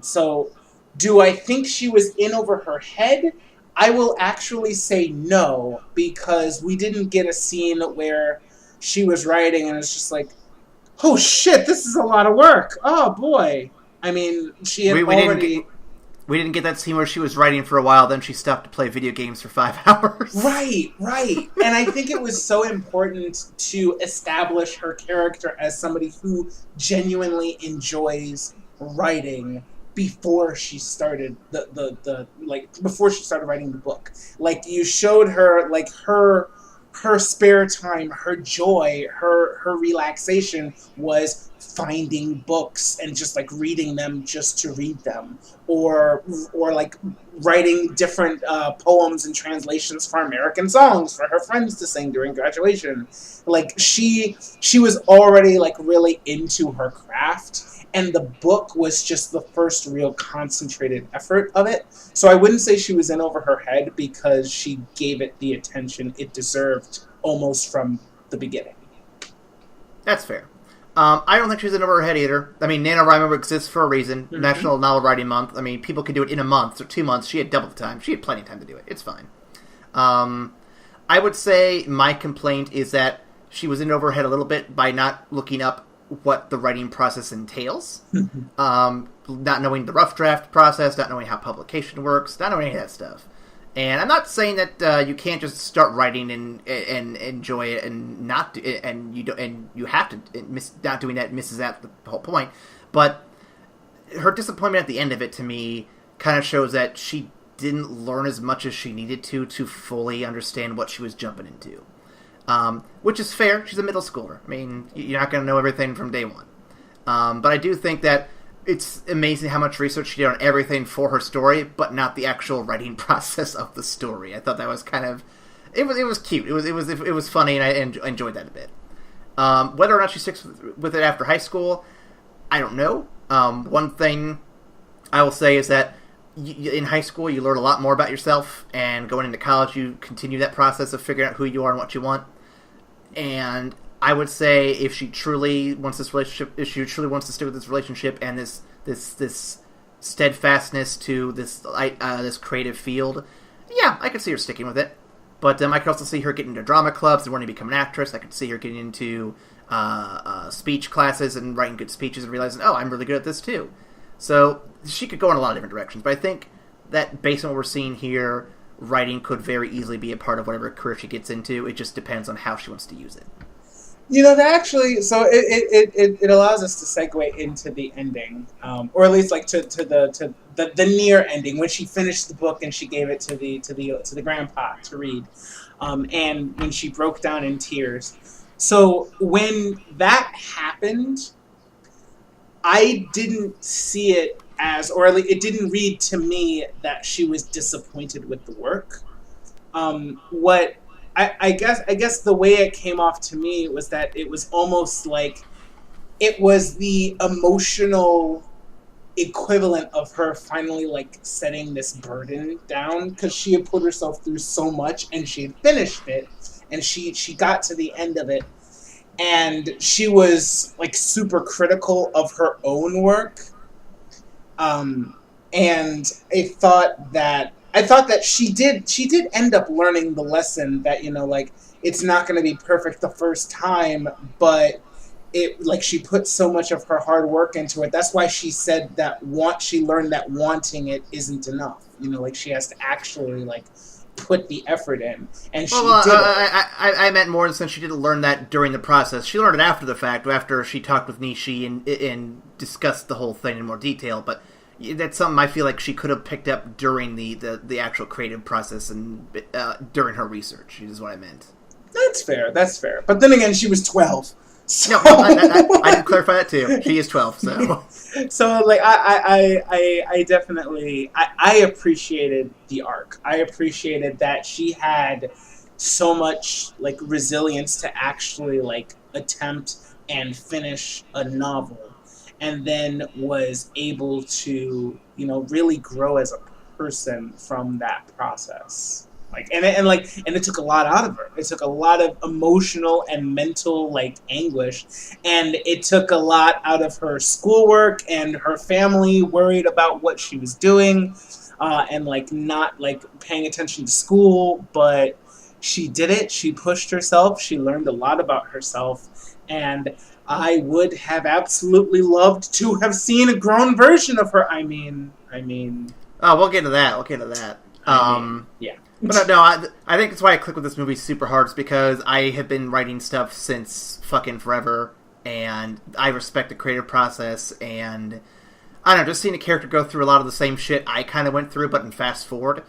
So do I think she was in over her head? I will actually say no, because we didn't get a scene where she was writing and it's just like, oh shit, this is a lot of work. Oh boy. I mean, she had already... We didn't get that scene where she was writing for a while, then she stopped to play video games for 5 hours. Right. And I think it was so important to establish her character as somebody who genuinely enjoys writing before she started before she started writing the book. You showed her her spare time, her joy, her relaxation was finding books and just reading them just to read them, or writing different poems and translations for American songs for her friends to sing during graduation. She was already really into her craft, and the book was just the first real concentrated effort of it. So I wouldn't say she was in over her head, because she gave it the attention it deserved almost from the beginning. That's fair. I don't think she's in over her head either. I mean, NaNoWriMo exists for a reason. Mm-hmm. National Novel Writing Month. I mean, people can do it in a month or 2 months. She had double the time. She had plenty of time to do it. It's fine. I would say my complaint is that she was in over her head a little bit by not looking up what the writing process entails. Not knowing the rough draft process, not knowing how publication works, not knowing any of that stuff. And I'm not saying that you can't just start writing and enjoy it and not do it, and you have to not doing that misses out the whole point. But her disappointment at the end of it, to me, kind of shows that she didn't learn as much as she needed to fully understand what she was jumping into. Which is fair. She's a middle schooler. I mean, you're not going to know everything from day one. But I do think that it's amazing how much research she did on everything for her story, but not the actual writing process of the story. I thought that was kind of... It was cute. It was funny, and I enjoyed that a bit. Whether or not she sticks with it after high school, I don't know. One thing I will say is that in high school, you learn a lot more about yourself, and going into college, you continue that process of figuring out who you are and what you want. And I would say if she truly wants this relationship, if she truly wants to stick with this relationship and this steadfastness to this creative field, Yeah, I could see her sticking with it. But I could also see her getting into drama clubs and wanting to become an actress. I could see her getting into speech classes and writing good speeches and realizing, oh, I'm really good at this too. So she could go in a lot of different directions. But I think that based on what we're seeing here, writing could very easily be a part of whatever career she gets into. It just depends on how she wants to use it. That actually, so it allows us to segue into the ending, or at least like to the near ending when she finished the book and she gave it to the grandpa to read, and when she broke down in tears. So when that happened, I didn't see it as, or at least it didn't read to me that she was disappointed with the work. What I guess the way it came off to me was that it was almost like it was the emotional equivalent of her finally like setting this burden down, because she had put herself through so much and she had finished it and she got to the end of it and she was like super critical of her own work. And I thought that she did end up learning the lesson that, like, it's not going to be perfect the first time, but she put so much of her hard work into it. That's why she said that she learned that wanting it isn't enough. Like, she has to actually, like, put the effort in. And she did it. I meant more in the sense she didn't learn that during the process. She learned it after the fact, after she talked with Nishi and discussed the whole thing in more detail, but that's something I feel like she could have picked up during the actual creative process and during her research, is what I meant. That's fair. But then again, she was 12. So... No, I did clarify that too. She is 12, so... So, like, I definitely... I appreciated the arc. I appreciated that she had so much, like, resilience to actually, like, attempt and finish a novel. And then was able to, really grow as a person from that process. Like, and it took a lot out of her. It took a lot of emotional and mental, like, anguish, and it took a lot out of her schoolwork and her family worried about what she was doing, and like not like paying attention to school. But she did it. She pushed herself. She learned a lot about herself, and I would have absolutely loved to have seen a grown version of her. I mean. Oh, we'll get to that. Yeah. But no, I think that's why I click with this movie super hard, is because I have been writing stuff since fucking forever, and I respect the creative process, and I don't know, just seeing a character go through a lot of the same shit I kind of went through, but in fast forward,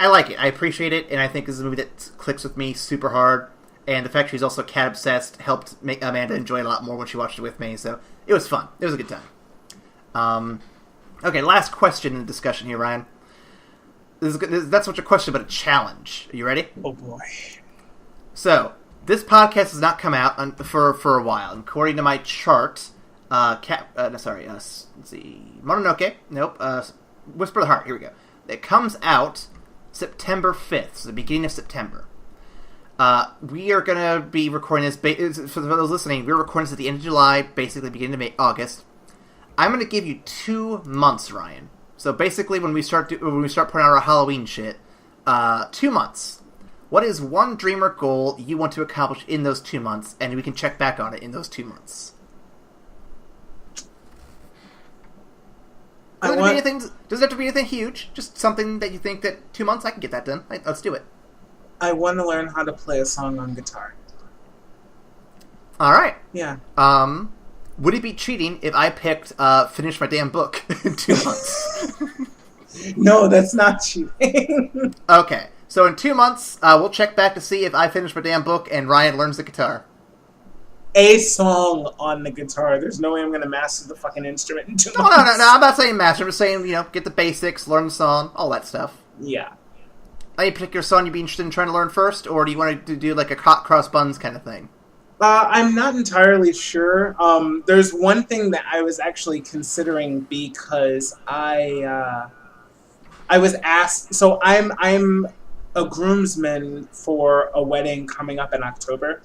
I like it. I appreciate it, and I think this is a movie that clicks with me super hard. And the fact she's also cat obsessed helped make Amanda enjoy it a lot more when she watched it with me. So it was fun. It was a good time. Okay, last question in the discussion here, Ryan. That's not a question, but a challenge. Are you ready? Oh boy. So this podcast has not come out for a while. According to my chart, let's see, Mononoke. Nope. Whisper of the Heart. Here we go. It comes out September 5th, so the beginning of September. We are going to be recording this, for those listening, we're recording this at the end of July, basically beginning of August. I'm going to give you 2 months, Ryan. So basically when we start putting out our Halloween shit, 2 months. What is one dream or goal you want to accomplish in those 2 months, and we can check back on it in those 2 months? Doesn't have to be anything huge, just something that you think that 2 months, I can get that done. Let's do it. I want to learn how to play a song on guitar. All right. Yeah. Would it be cheating if I picked finish my damn book in 2 months? No, that's not cheating. Okay. So in 2 months, we'll check back to see if I finish my damn book and Ryan learns the guitar. A song on the guitar. There's no way I'm going to master the fucking instrument in 2 months. No. I'm not saying master. I'm just saying, get the basics, learn the song, all that stuff. Yeah. Any particular song you'd be interested in trying to learn first, or do you want to do like a hot cross buns kind of thing? I'm not entirely sure. There's one thing that I was actually considering because I was asked. So I'm a groomsman for a wedding coming up in October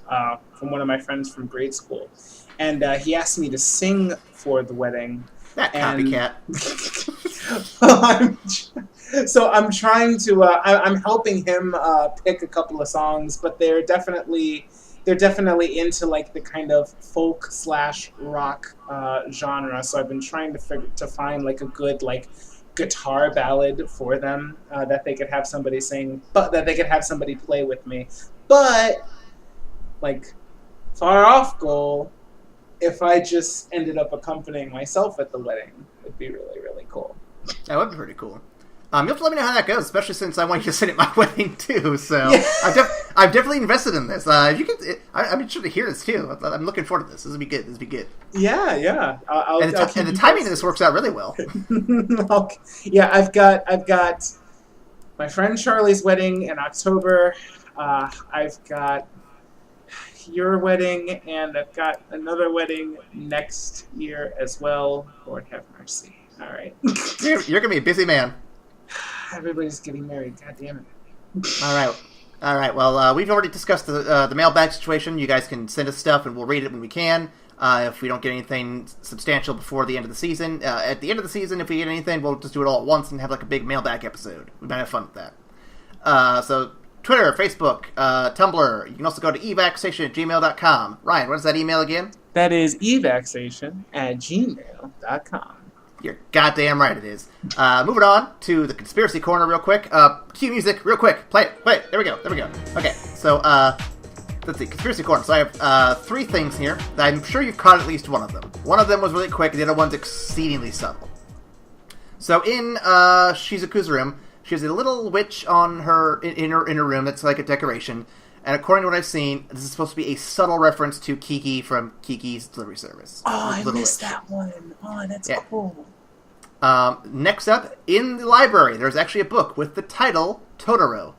from one of my friends from grade school, and he asked me to sing for the wedding. That copycat. I'm trying to. I'm helping him pick a couple of songs, but they're definitely into like the kind of folk / rock genre. So I've been trying to find like a good like guitar ballad for them that they could have somebody sing, but that they could have somebody play with me. But like far off goal, if I just ended up accompanying myself at the wedding, would be really, really cool. That would be pretty cool. You'll have to let me know how that goes, especially since I want you to sing at my wedding too. So Yeah. I've definitely invested in this. You can, I'm interested to hear this too. I'm looking forward to this. This will be good. This will be good. Yeah. And the timing of this works out really well. Okay. Yeah, I've got my friend Charlie's wedding in October. I've got your wedding, and I've got another wedding next year as well. Lord have mercy. All right. You're gonna be a busy man. Everybody's getting married. God damn it. All right. Well, we've already discussed the mailbag situation. You guys can send us stuff, and we'll read it when we can. If we don't get anything substantial before the end of the season, at the end of the season, if we get anything, we'll just do it all at once and have like a big mailbag episode. We might have fun with that. So Twitter, Facebook, Tumblr. You can also go to evacstation@gmail.com. Ryan, what is that email again? That is evacstation@gmail.com. You're goddamn right it is. Moving on to the conspiracy corner real quick. Cue music real quick. Play it. There we go. Okay, so let's see, conspiracy corner. So I have 3 things here. I'm sure you've caught at least one of them. One of them was really quick, and the other one's exceedingly subtle. So in Shizuku's room, she has a little witch on her in her room that's like a decoration. And according to what I've seen, this is supposed to be a subtle reference to Kiki from Kiki's Delivery Service. Oh, I missed Witch. that one. Oh, that's cool. Next up, in the library, there's actually a book with the title Totoro.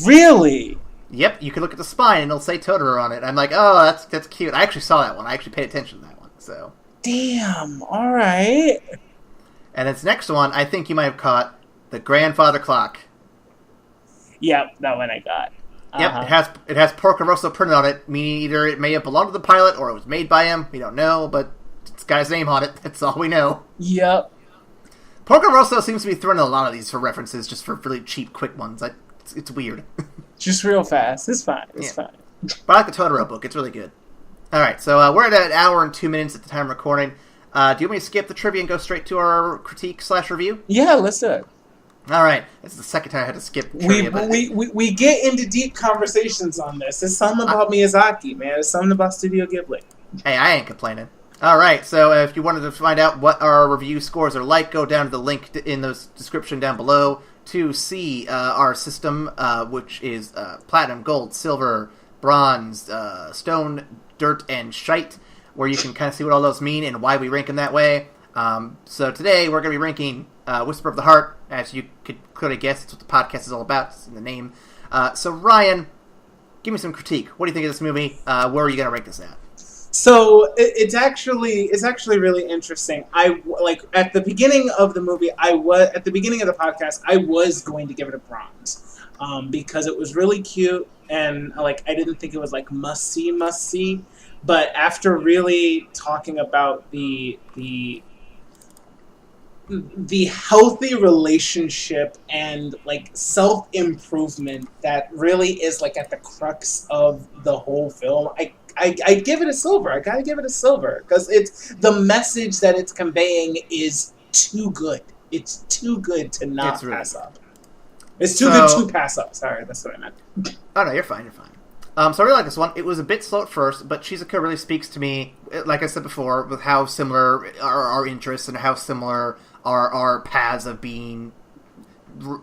Really? Yep, you can look at the spine and it'll say Totoro on it. I'm like, oh, that's cute. I actually saw that one. I actually paid attention to that one. So. Damn. All right. And this next one, I think you might have caught, the grandfather clock. Yep, that one I got. Yep, it has Porco Rosso printed on it, meaning either it may have belonged to the pilot or it was made by him. We don't know, but it's the guy's name on it. That's all we know. Yep. Porco Rosso seems to be throwing in a lot of these for references, just for really cheap, quick ones. It's weird. Just real fast. It's fine. It's fine. But I like the Totoro book. It's really good. All right, so we're at an hour and 2 minutes at the time of recording. Do you want me to skip the trivia and go straight to our critique / review? Yeah, let's do it. All right, this is the second time I had to skip trivia. We get into deep conversations on this. It's something about Miyazaki, man. It's something about Studio Ghibli. Hey, I ain't complaining. All right, so if you wanted to find out what our review scores are like, go down to the link in the description down below to see our system, which is platinum, gold, silver, bronze, stone, dirt, and shite, where you can kind of see what all those mean and why we rank them that way. So today we're going to be ranking Whisper of the Heart. As you could clearly guess, it's what the podcast is all about. It's in the name. So Ryan, give me some critique. What do you think of this movie? Where are you going to rank this at? So it's actually really interesting. I like at the beginning of the movie. At the beginning of the podcast, I was going to give it a bronze because it was really cute and like I didn't think it was like must see. But after really talking about the healthy relationship and like self-improvement that really is like at the crux of the whole film, I give it a silver. I gotta give it a silver because it's the message that it's conveying is too good. It's too good to not pass up. It's too good to pass up. Sorry, that's what I meant. Oh no, you're fine. So I really like this one. It was a bit slow at first, but Shizuka really speaks to me, like I said before, with how similar our interests and how similar our paths of being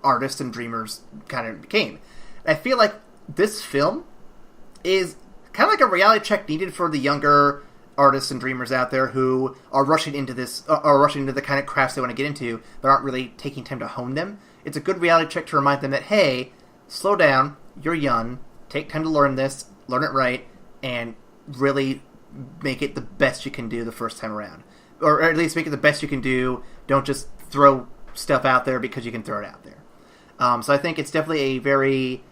artists and dreamers kind of became. I feel like this film is kind of like a reality check needed for the younger artists and dreamers out there who are rushing into the kind of crafts they want to get into, but aren't really taking time to hone them. It's a good reality check to remind them that, hey, slow down, you're young, take time to learn this, learn it right, and really make it the best you can do the first time around. Or at least make it the best you can do. Don't just throw stuff out there because you can throw it out there. So I think it's definitely a very,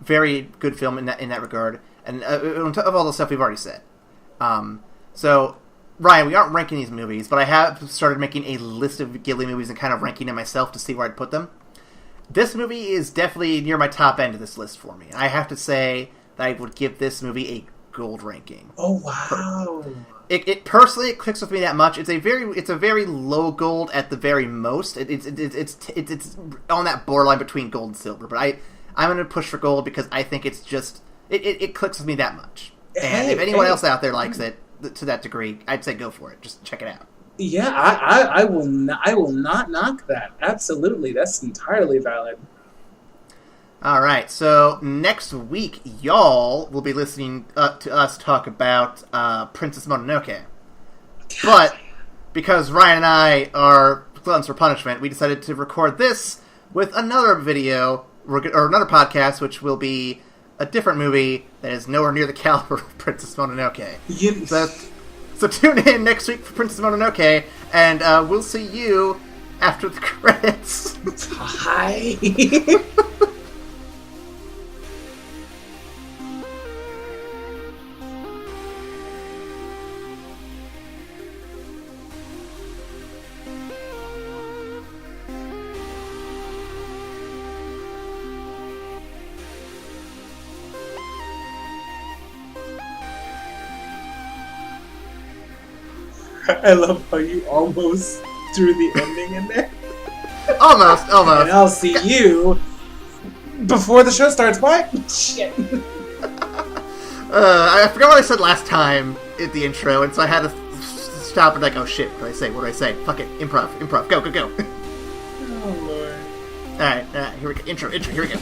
very good film in that regard. And on top of all the stuff we've already said. So Ryan, we aren't ranking these movies, but I have started making a list of Ghibli movies and kind of ranking them myself to see where I'd put them. This movie is definitely near my top end of this list for me. I have to say that I would give this movie a gold ranking. Oh wow! It personally it clicks with me that much. It's a very low gold at the very most. It's on that borderline between gold and silver. But I'm going to push for gold because I think it's just it clicks with me that much. And if anyone else out there likes it to that degree, I'd say go for it. Just check it out. Yeah, I will not knock that. Absolutely, that's entirely valid. All right, so next week, y'all will be listening to us talk about Princess Mononoke. But because Ryan and I are gluttons for punishment, we decided to record this with another video or another podcast, which will be a different movie that is nowhere near the caliber of Princess Mononoke. So tune in next week for Princess Mononoke, and we'll see you after the credits. Hi. I love how you almost threw the ending in there. Almost. And I'll see you before the show starts. What? Shit. I forgot what I said last time at the intro, and so I had to stop and like, oh shit, what did I say? Fuck it. Improv. Go. Oh, Lord. Alright, here we go. Intro, here we go.